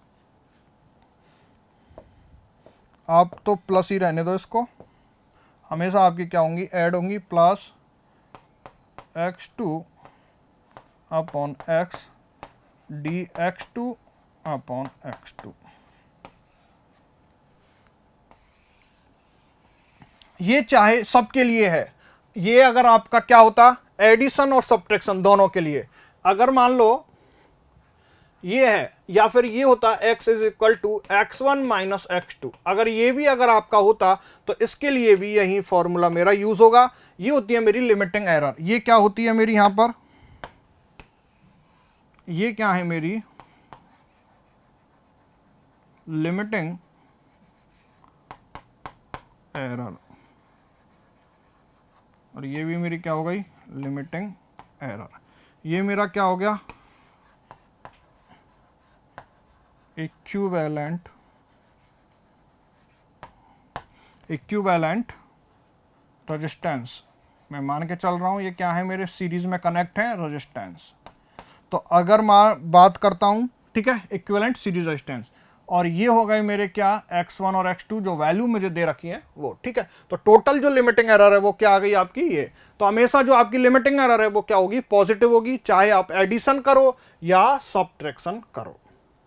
S1: आप तो प्लस ही रहने दो इसको, हमेशा आपकी क्या होंगी, ऐड होंगी, प्लस x2/x dx2/x2। ये चाहे सबके लिए है, ये अगर आपका क्या होता, एडिशन और सब्ट्रैक्शन दोनों के लिए। अगर मान लो ये है, या फिर ये होता x = x1 - x2, अगर ये भी अगर आपका होता तो इसके लिए भी यही फॉर्मूला मेरा यूज होगा। ये होती है मेरी लिमिटिंग एरर। ये क्या होती है मेरी, यहां पर ये क्या है मेरी, लिमिटिंग एरर, और ये भी मेरी क्या हो गई, लिमिटिंग एरर। ये मेरा क्या हो गया, इक्विवेलेंट रेजिस्टेंस। मैं मान के चल रहा हूँ ये क्या है, मेरे सीरीज में कनेक्ट है रेजिस्टेंस। तो अगर मैं बात करता हूँ, ठीक है, इक्विवेलेंट सीरीज रेजिस्टेंस, और ये हो गए मेरे क्या x1 और x2 जो वैल्यू मुझे दे रखी है वो, ठीक है। तो टोटल जो लिमिटिंग एरर है वो क्या आ गई आपकी ये। तो हमेशा जो आपकी लिमिटिंग एरर है वो क्या होगी, पॉजिटिव होगी, चाहे आप एडिशन करो या सब्ट्रैक्शन करो,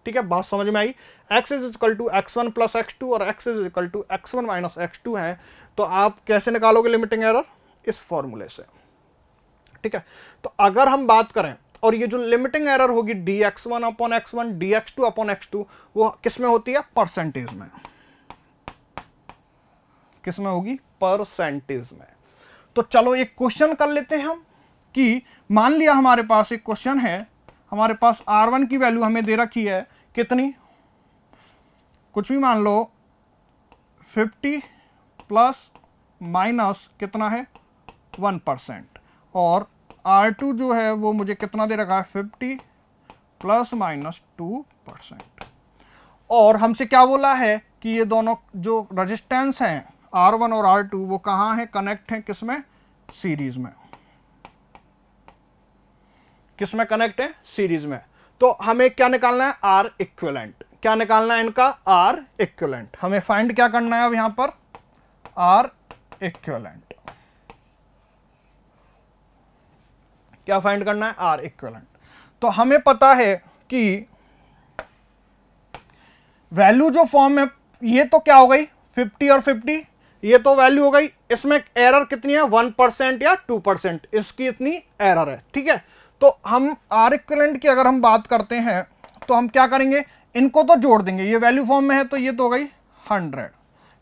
S1: ठीक है। बात समझ में आई। x is equal to x1 plus x2 और x is equal to x1 minus x2 है। तो आप कैसे निकालोगे लिमिटिंग एरर, इस फॉर्मूले से, ठीक है। तो अगर हम बात करें, और ये जो लिमिटिंग एरर होगी dx1 upon x1 dx2 upon x2, वो किस में होती है, परसेंटेज में। किस में होगी, परसेंटेज में। तो चलो एक क्वेश्चन कर लेते हैं हम, कि मान लिया हमारे पास एक क्वेश्चन है, हमारे पास R1 की वैल्यू हमें दे रखी है कितनी, कुछ भी मान लो 50 प्लस माइनस कितना है 1%, और R2 जो है वो मुझे कितना दे रखा है 50 प्लस माइनस 2%। और हमसे क्या बोला है कि ये दोनों जो रेजिस्टेंस हैं R1 और R2 वो कहाँ है, कनेक्ट हैं, किसमें, सीरीज में। किसमें कनेक्ट है, सीरीज में। तो हमें क्या निकालना है, R इक्विवेलेंट। क्या निकालना है इनका, R इक्विवेलेंट। हमें फाइंड क्या करना है अब यहां पर, R इक्विवेलेंट। क्या फाइंड करना है, R इक्विवेलेंट। तो हमें पता है कि वैल्यू जो फॉर्म में, ये तो क्या हो गई 50 और 50, ये तो वैल्यू हो गई। इसमें एरर कितनी है, 1% या 2%, इसकी इतनी एरर है, ठीक है। तो हम R इक्विवेलेंट की अगर हम बात करते हैं तो हम क्या करेंगे, इनको तो जोड़ देंगे, ये वैल्यू फॉर्म में है तो ये तो हो गई 100,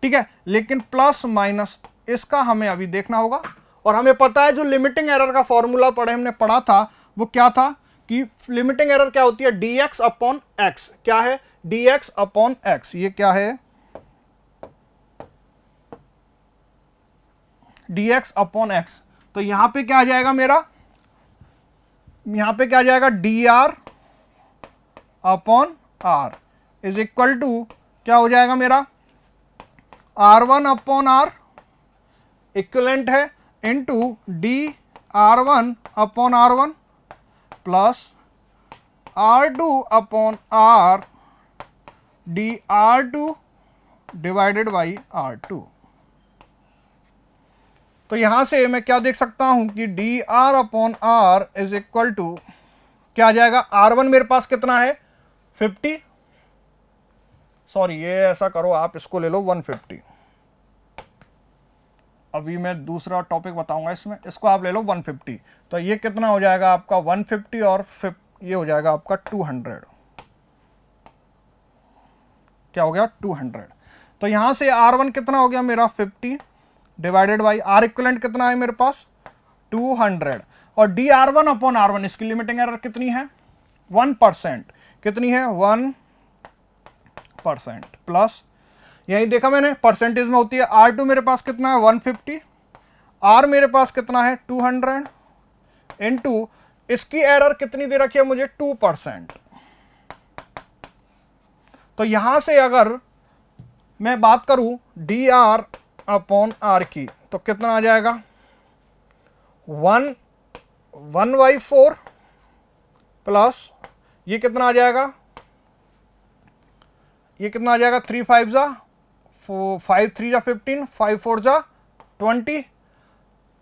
S1: ठीक है। लेकिन प्लस माइनस इसका हमें अभी देखना होगा। और हमें पता है जो लिमिटिंग एरर का फॉर्मूला हमने पढ़ा था वो क्या था, कि लिमिटिंग एरर क्या होती है, dx अपॉन x। क्या है, dx अपॉन x। ये क्या है, dx अपॉन x। तो यहां पे क्या आ जाएगा मेरा, यहां पे क्या आ जाएगा, dr upon r is equal to क्या हो जाएगा मेरा, r1 अपॉन r इक्विवेलेंट है into dr1 upon r1 plus r2 upon r dr2 divided by r2। तो यहां से मैं क्या देख सकता हूं कि dr upon r is equal to क्या आ जाएगा, r1 मेरे पास कितना है 50, सॉरी ये ऐसा करो आप इसको ले लो 150। अभी मैं दूसरा टॉपिक बताऊंगा इसमें, इसको आप ले लो 150। तो ये कितना हो जाएगा आपका 150 और ये हो जाएगा आपका 200। क्या हो गया 200। तो यहां से R1 कितना हो गया मेरा 50 डिवाइडेड बाई R इक्विवेलेंट कितना है मेरे पास 200, और dr1 अपॉन r1 इसकी लिमिटिंग एरर कितनी है 1%। कितनी है 1%, प्लस यही देखा मैंने परसेंटेज में होती है। R2 मेरे पास कितना है 150, R मेरे पास कितना है 200 इंटू इसकी एरर कितनी दे रखी है मुझे 2%। तो यहां से अगर मैं बात करूं dr अपॉन r की तो कितना आ जाएगा 1/4 प्लस ये कितना आ जाएगा, ये कितना आ जाएगा 3 5 जा 5 3 जा 15 5 4 जा 20,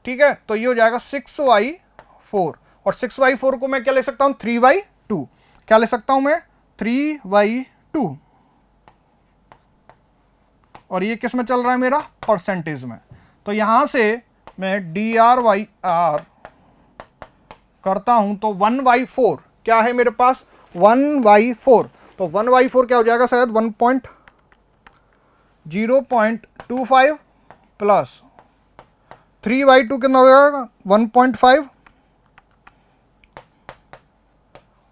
S1: ठीक है। तो ये हो जाएगा 6/4, और 6/4 को मैं क्या ले सकता हूं 3/2। क्या ले सकता हूं मैं 3/2, और ये किस में चल रहा है मेरा परसेंटेज में। तो यहां से मैं dr/r करता हूं तो 1/4 क्या है मेरे पास 1/4। तो 1/4 क्या हो जाएगा शायद 0.25 प्लस 3/2 कितना हो जाएगा 1.5,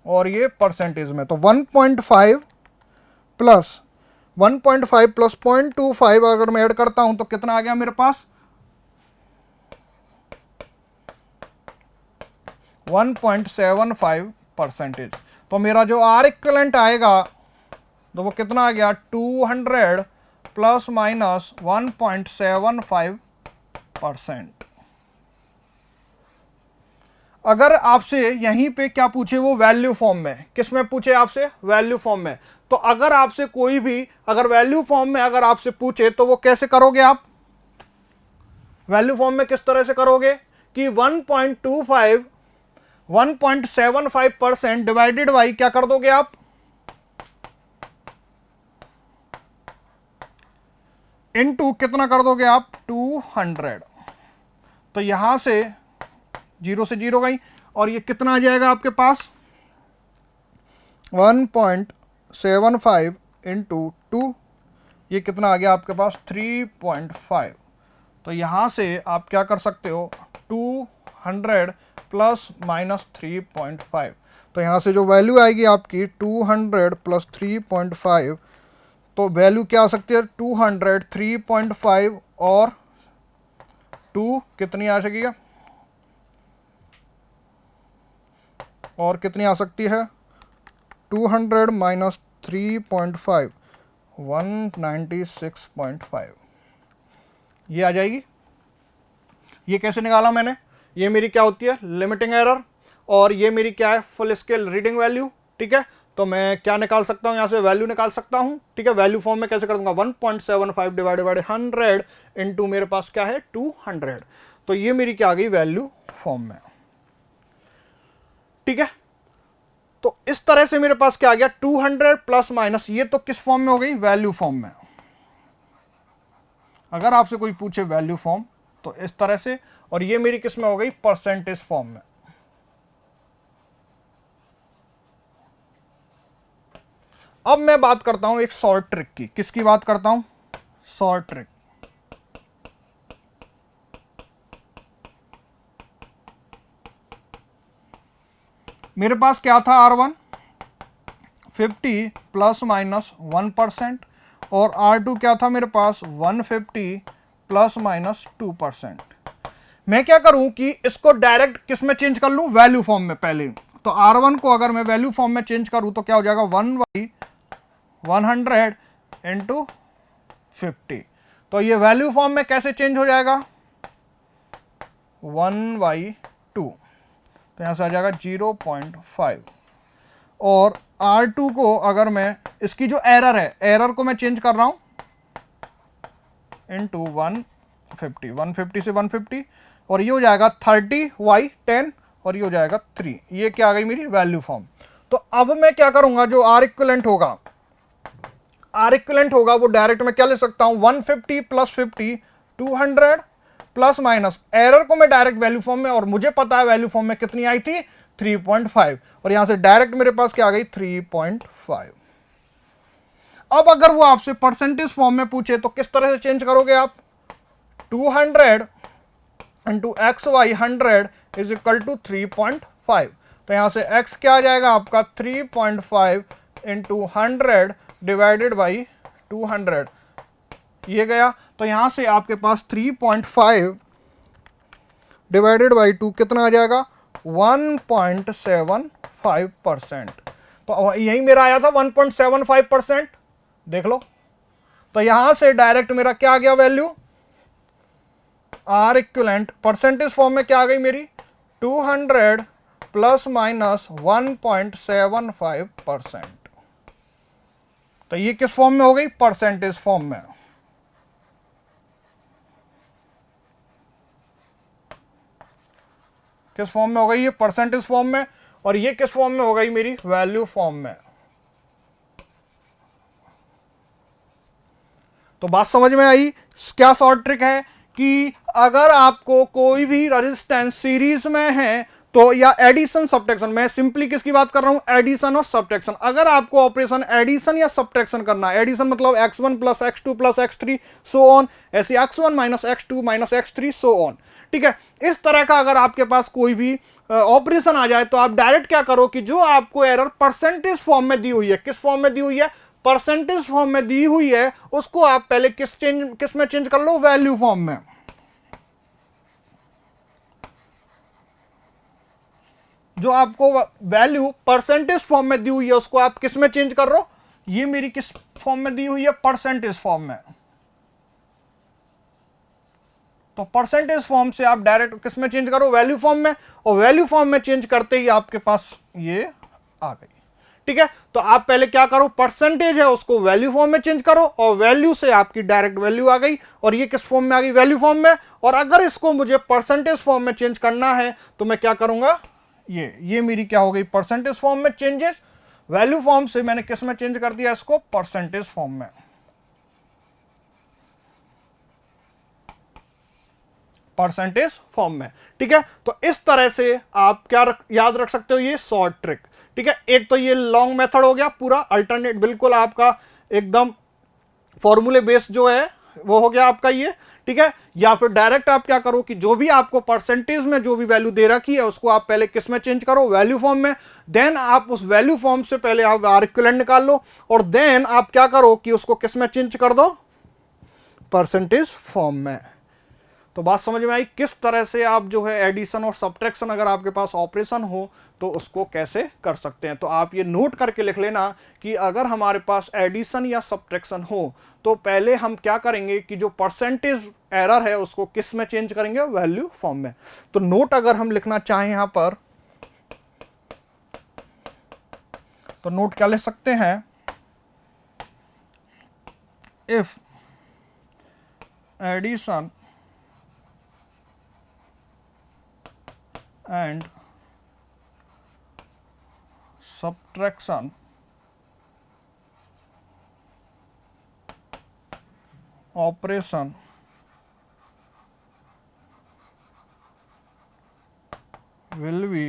S1: और ये परसेंटेज में। तो 1.5 प्लस 1.5 प्लस 0.25 अगर मैं ऐड करता हूं तो कितना आ गया मेरे पास 1.75%। तो मेरा जो आर इक्विवेलेंट आएगा तो वो कितना आ गया 200 प्लस माइनस 1.75%। अगर आपसे यहीं पे क्या पूछे वो वैल्यू फॉर्म में, किस में पूछे आपसे वैल्यू फॉर्म में, तो अगर आपसे कोई भी अगर वैल्यू फॉर्म में अगर आपसे पूछे तो वो कैसे करोगे आप वैल्यू फॉर्म में किस तरह से करोगे कि 1.75% डिवाइडेड बाई क्या कर दोगे आप इनटू कितना कर दोगे आप 200। तो यहां से 0 से 0 गई और ये कितना आ जाएगा आपके पास 1.75 इंटू 2, ये कितना आ गया आपके पास 3.5। तो यहाँ से आप क्या कर सकते हो 200 प्लस माइनस 3.5। तो यहाँ से जो वैल्यू आएगी आपकी 200 प्लस 3.5, तो वैल्यू क्या आ सकती है 200, 3.5 और 2 कितनी आ सकेगी और कितनी आ सकती है 200 माइनस 3.5 196.5 ये आ जाएगी। ये कैसे निकाला मैंने, ये मेरी क्या होती है लिमिटिंग एरर और ये मेरी क्या है फुल स्केल रीडिंग वैल्यू। ठीक है, तो मैं क्या निकाल सकता हूँ यहाँ से वैल्यू निकाल सकता हूँ। ठीक है, वैल्यू फॉर्म में कैसे कर दूंगा 1.75 डिवाइडेड बाय 100 इंटू मेरे पास क्या है 200। तो ये मेरी क्या आ गई वैल्यू फॉर्म में। ठीक है, तो इस तरह से मेरे पास क्या आ गया 200 प्लस माइनस, ये तो किस फॉर्म में हो गई वैल्यू फॉर्म में। अगर आपसे कोई पूछे वैल्यू फॉर्म तो इस तरह से, और ये मेरी किस में हो गई परसेंटेज फॉर्म में। अब मैं बात करता हूं एक शॉर्ट ट्रिक की, किसकी बात करता हूं शॉर्ट ट्रिक। मेरे पास क्या था R1 50 प्लस माइनस 1% और R2 क्या था मेरे पास 150 प्लस माइनस 2%। मैं क्या करूं कि इसको डायरेक्ट किस में चेंज कर लूं वैल्यू फॉर्म में पहले। तो R1 को अगर मैं वैल्यू फॉर्म में चेंज करूं तो क्या हो जाएगा 1/100 इंटू 50। तो ये वैल्यू फॉर्म में कैसे चेंज हो जाएगा 1/2, तो यहां से आ जाएगा 0.5। और R2 को अगर मैं इसकी जो एरर है एरर को मैं चेंज कर रहा हूं इंटू 150 से 150 और ये हो जाएगा 30/10 और ये हो जाएगा 3। ये क्या आ गई मेरी वैल्यू फॉर्म। तो अब मैं क्या करूंगा जो आर इक्विवेलेंट होगा वो डायरेक्ट मैं क्या ले सकता हूं 150 प्लस 50 200 प्लस माइनस एरर को मैं डायरेक्ट वैल्यू फॉर्म में, और मुझे पता है वैल्यू फॉर्म में कितनी आई थी 3.5 और यहां से डायरेक्ट मेरे पास क्या आ गई 3.5। अब अगर वो आपसे परसेंटेज फॉर्म में पूछे तो किस तरह से चेंज करोगे आप 200 into XY 100 is equal to 3.5। तो यहां से x क्या आ जाएगा आपका 3.5 इंटू 100 डिवाइडेड बाई 200 ये गया। तो यहां से आपके पास 3.5 डिवाइडेड बाई 2 कितना आ जाएगा 1.75%। तो यही मेरा आया था 1.75%, देख लो। तो यहां से डायरेक्ट मेरा क्या आ गया value R equivalent percentage form में क्या आ गई मेरी 200 प्लस माइनस 1.75%। तो ये किस फॉर्म में हो गई परसेंटेज फॉर्म में। किस फॉर्म में हो गई ये परसेंटेज फॉर्म में, और ये किस फॉर्म में हो गई मेरी वैल्यू फॉर्म में। तो बात समझ में आई। क्या शॉर्ट ट्रिक है कि अगर आपको कोई भी रेजिस्टेंस सीरीज में है तो, या एडिशन सब्ट्रैक्शन, मैं सिंपली किसकी बात कर रहा हूं एडिशन और सब्ट्रैक्शन। अगर आपको ऑपरेशन एडिशन या सब्ट्रैक्शन करना है, एडिशन मतलब x1 plus x2 plus x3 so on, ऐसे x1 minus x2 minus x3 so on. ठीक है, इस तरह का अगर आपके पास कोई भी ऑपरेशन आ जाए तो आप डायरेक्ट क्या करो कि जो आपको एरर परसेंटेज फॉर्म में दी हुई है, किस फॉर्म में दी हुई है परसेंटेज फॉर्म में दी हुई है उसको आप पहले किस में चेंज कर लो, वैल्यू फॉर्म में। जो आपको वैल्यू परसेंटेज फॉर्म में दी हुई है उसको आप किस में चेंज कर रहे हो, ये मेरी किस फॉर्म में दी हुई है, परसेंटेज फॉर्म में। तो परसेंटेज फॉर्म से आप डायरेक्ट किस में चेंज करो, वैल्यू फॉर्म में, और वैल्यू फॉर्म में चेंज करते ही आपके पास ये आ गई। ठीक है, तो आप पहले क्या करो, परसेंटेज है उसको वैल्यू फॉर्म में चेंज करो, और वैल्यू से आपकी डायरेक्ट वैल्यू आ गई, और ये किस फॉर्म में आ गई, वैल्यू फॉर्म में। और अगर इसको मुझे परसेंटेज फॉर्म में चेंज करना है तो मैं क्या करूंगा, ये मेरी क्या हो गई, परसेंटेज फॉर्म में चेंजेस, वैल्यू फॉर्म से मैंने किस में चेंज कर दिया इसको, परसेंटेज फॉर्म में, परसेंटेज फॉर्म में। ठीक है, तो इस तरह से आप क्या याद रख सकते हो, ये शॉर्ट ट्रिक। ठीक है, एक तो ये लॉन्ग मेथड हो गया पूरा, अल्टरनेट बिल्कुल आपका एकदम फॉर्मूले बेस्ड जो है वो हो गया आपका ये। ठीक है, या फिर डायरेक्ट आप क्या करो कि जो भी आपको परसेंटेज में जो भी वैल्यू दे रखी है उसको आप पहले किस में चेंज करो, वैल्यू फॉर्म में। देन आप उस वैल्यू फॉर्म से पहले आप आर इक्विवेलेंट निकाल लो, और देन आप क्या करो कि उसको किस में चेंज कर दो, परसेंटेज फॉर्म में। तो बात समझ में आई किस तरह से आप जो है एडिशन और सब्ट्रैक्शन अगर आपके पास ऑपरेशन हो तो उसको कैसे कर सकते हैं। तो आप ये नोट करके लिख लेना कि अगर हमारे पास एडिशन या सब्ट्रैक्शन हो तो पहले हम क्या करेंगे कि जो परसेंटेज एरर है उसको किस में चेंज करेंगे, वैल्यू फॉर्म में। तो नोट अगर हम लिखना चाहें यहां पर तो नोट क्या लिख सकते हैं, if addition and subtraction operation will be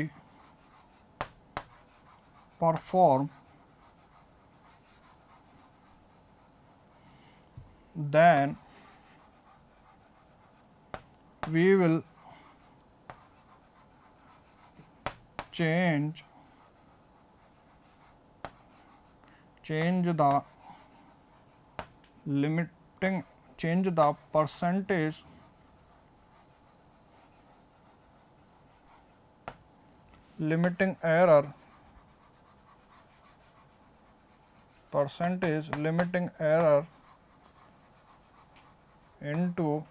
S1: performed, then we will change the limiting, change the percentage limiting error, percentage limiting error into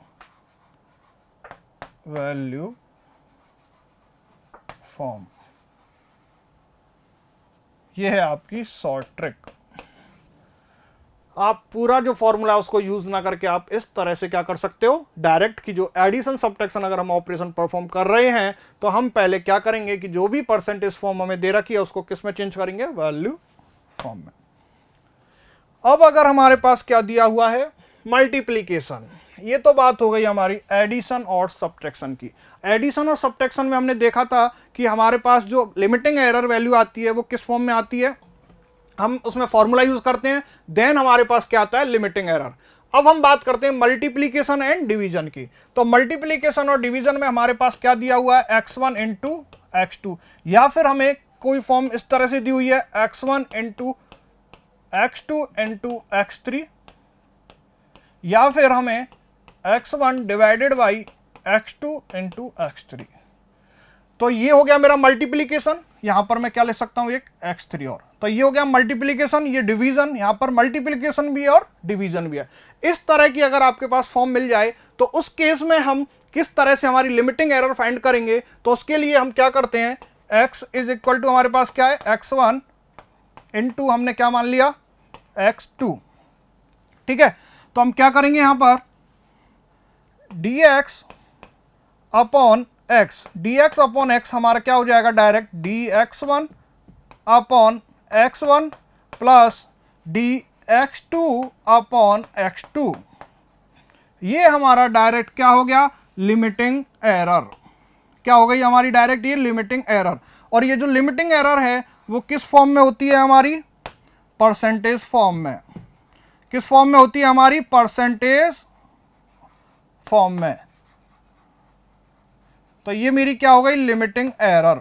S1: value form। ये है आपकी शॉर्ट ट्रिक। आप पूरा जो फॉर्मूला है उसको यूज ना करके आप इस तरह से क्या कर सकते हो, डायरेक्ट की जो एडिशन सब्ट्रैक्शन अगर हम ऑपरेशन परफॉर्म कर रहे हैं तो हम पहले क्या करेंगे कि जो भी परसेंटेज फॉर्म हमें दे रखी है उसको किस में चेंज करेंगे, वैल्यू फॉर्म में। अब अगर हमारे पास क्या दिया हुआ है, मल्टीप्लीकेशन। ये तो बात हो गई हमारी एडिशन और सब्ट्रैक्शन की। एडिशन और सब्ट्रैक्शन में हमने देखा था कि हमारे पास जो लिमिटिंग एरर वैल्यू आती है वो किस फॉर्म में आती है, हम उसमें फॉर्मूला यूज करते हैं, देन हमारे पास क्या आता है, लिमिटिंग एरर। अब हम बात करते हैं मल्टीप्लीकेशन एंड डिवीजन की। तो मल्टीप्लीकेशन और डिवीजन में हमारे पास क्या दिया हुआ है, x1 इंटू x2, या फिर हमें कोई फॉर्म इस तरह से दी हुई है x1 into x2 into x3, या फिर हमें x1 divided by x2 into x3। तो ये हो गया मेरा मल्टीप्लीकेशन, यहां पर मैं क्या ले सकता हूं, एक x3 और। तो ये हो गया मल्टीप्लीकेशन, ये डिवीजन, यहां पर मल्टीप्लीकेशन भी और डिवीजन भी है। इस तरह की अगर आपके पास फॉर्म मिल जाए तो उस केस में हम किस तरह से हमारी लिमिटिंग एरर फाइंड करेंगे, तो उसके लिए हम क्या करते हैं, x इज इक्वल टू हमारे पास क्या है, x1 इंटू हमने क्या मान लिया, x2। ठीक है, तो हम क्या करेंगे यहां पर dx upon x, dx upon x हमारा क्या हो जाएगा, direct dx1 upon x1 plus dx2 upon x2। ये हमारा डायरेक्ट क्या हो गया, लिमिटिंग एरर। क्या हो गई हमारी डायरेक्ट ये लिमिटिंग एरर। और ये जो लिमिटिंग एरर है वो किस फॉर्म में होती है हमारी, परसेंटेज फॉर्म में। किस फॉर्म में होती है हमारी, परसेंटेज फॉर्म में। तो ये मेरी क्या हो गई, लिमिटिंग एरर।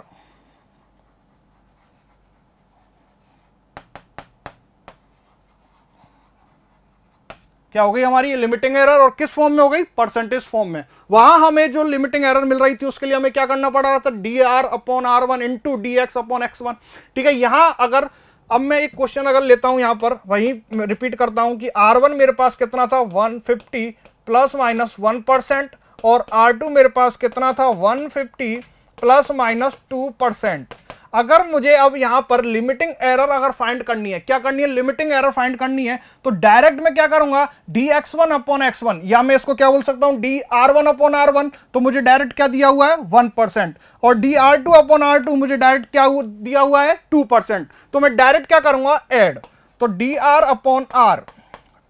S1: क्या हो गई हमारी लिमिटिंग एरर, और किस फॉर्म में हो गई, परसेंटेज फॉर्म में। वहां हमें जो लिमिटिंग एरर मिल रही थी उसके लिए हमें क्या करना पड़ रहा था, dr/r1 इंटू dx/x1। ठीक है, यहां अगर अब मैं एक क्वेश्चन अगर लेता हूं यहां पर, वही रिपीट करता हूं कि R1 मेरे पास कितना था 150 प्लस माइनस 1%, और R2 मेरे पास कितना था 150 प्लस माइनस 2%। अगर मुझे अब यहां पर लिमिटिंग एरर अगर फाइंड करनी है, क्या करनी है, लिमिटिंग एरर फाइंड करनी है, तो डायरेक्ट मैं क्या करूंगा, dx1/x1, या मैं इसको क्या बोल सकता हूं dr1/r1, तो मुझे डायरेक्ट क्या दिया हुआ है 1%, और dr2/r2 मुझे डायरेक्ट क्या दिया हुआ है 2%। तो मैं डायरेक्ट क्या करूंगा ऐड, तो dr/r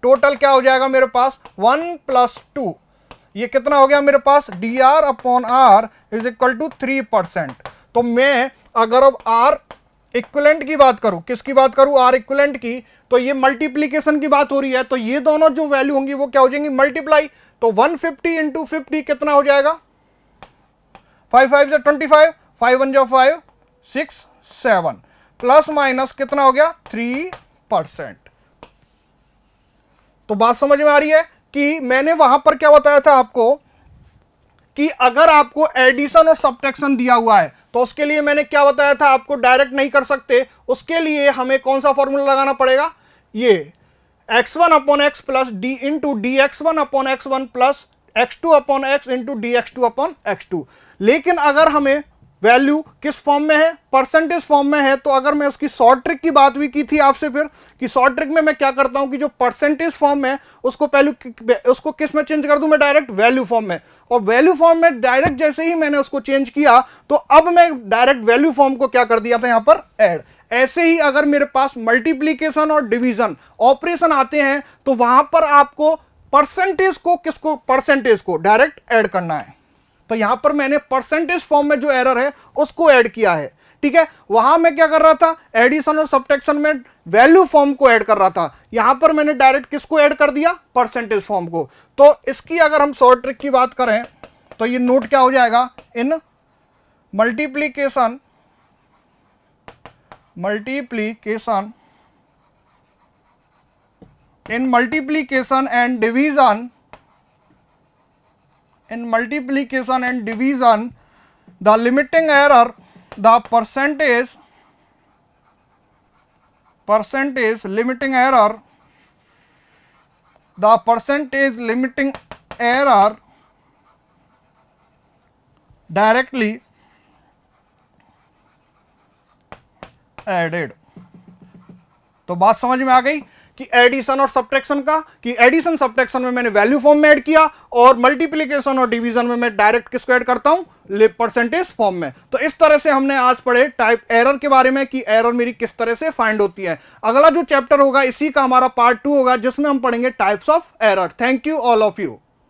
S1: टोटल क्या हो जाएगा मेरे पास 1 + 2, ये कितना हो गया मेरे पास dr/r इज इक्वल टू 3%। तो मैं अगर अब R इक्विवेलेंट की बात करूं, किसकी बात करूं, R इक्विवेलेंट की, तो ये मल्टीप्लीकेशन की बात हो रही है, तो ये दोनों जो वैल्यू होंगी वो क्या हो जाएंगी मल्टीप्लाई। तो 150 इंटू 50 कितना हो जाएगा, 5 5 से 25, 5 1 जो 5 6 7, प्लस माइनस कितना हो गया 3%। तो बात समझ में आ रही है कि मैंने वहां पर क्या बताया था आपको कि अगर आपको एडिशन और सब्ट्रैक्शन दिया हुआ है तो उसके लिए मैंने क्या बताया था आपको, डायरेक्ट नहीं कर सकते, उसके लिए हमें कौन सा फॉर्मूला लगाना पड़ेगा, ये x1/x plus d into dx1/x1 plus x2/x into dx2/x2। लेकिन अगर हमें वैल्यू किस फॉर्म में है, परसेंटेज फॉर्म में है, तो अगर मैं उसकी शॉर्ट ट्रिक की बात भी की थी आपसे फिर, कि शॉर्ट ट्रिक में मैं क्या करता हूं कि जो परसेंटेज फॉर्म है उसको पहले उसको किस में चेंज कर दूं मैं, डायरेक्ट वैल्यू फॉर्म में। और वैल्यू फॉर्म में डायरेक्ट जैसे ही मैंने उसको चेंज किया तो अब मैं डायरेक्ट वैल्यू फॉर्म को क्या कर दिया था यहां पर ऐड। ऐसे ही अगर मेरे पास मल्टीप्लीकेशन और डिवीजन ऑपरेशन आते हैं तो वहां पर आपको परसेंटेज को किसको, परसेंटेज को डायरेक्ट ऐड करना है। तो यहां पर मैंने परसेंटेज फॉर्म में जो एरर है उसको ऐड किया है। ठीक है, वहां मैं क्या कर रहा था, एडिशन और सब्ट्रैक्शन में वैल्यू फॉर्म को ऐड कर रहा था, यहां पर मैंने डायरेक्ट किसको ऐड कर दिया, परसेंटेज फॉर्म को। तो इसकी अगर हम शॉर्ट ट्रिक की बात करें तो ये नोट क्या हो जाएगा, in multiplication and division, in multiplication and division the limiting error, the percentage limiting error, the percentage limiting error directly added। तो बात समझ में आ गई कि एडिशन और सब्ट्रैक्शन का, कि एडिशन सब्ट्रैक्शन में मैंने वैल्यू फॉर्म में ऐड किया और मल्टीप्लिकेशन और डिवीजन में मैं डायरेक्ट किसको ऐड करता हूं, परसेंटेज फॉर्म में। तो इस तरह से हमने आज पढ़े टाइप एरर के बारे में कि एरर मेरी किस तरह से फाइंड होती है। अगला जो चैप्टर होगा इसी का हमारा पार्ट 2 होगा जिसमें हम पढ़ेंगे types of error. Thank you all of you.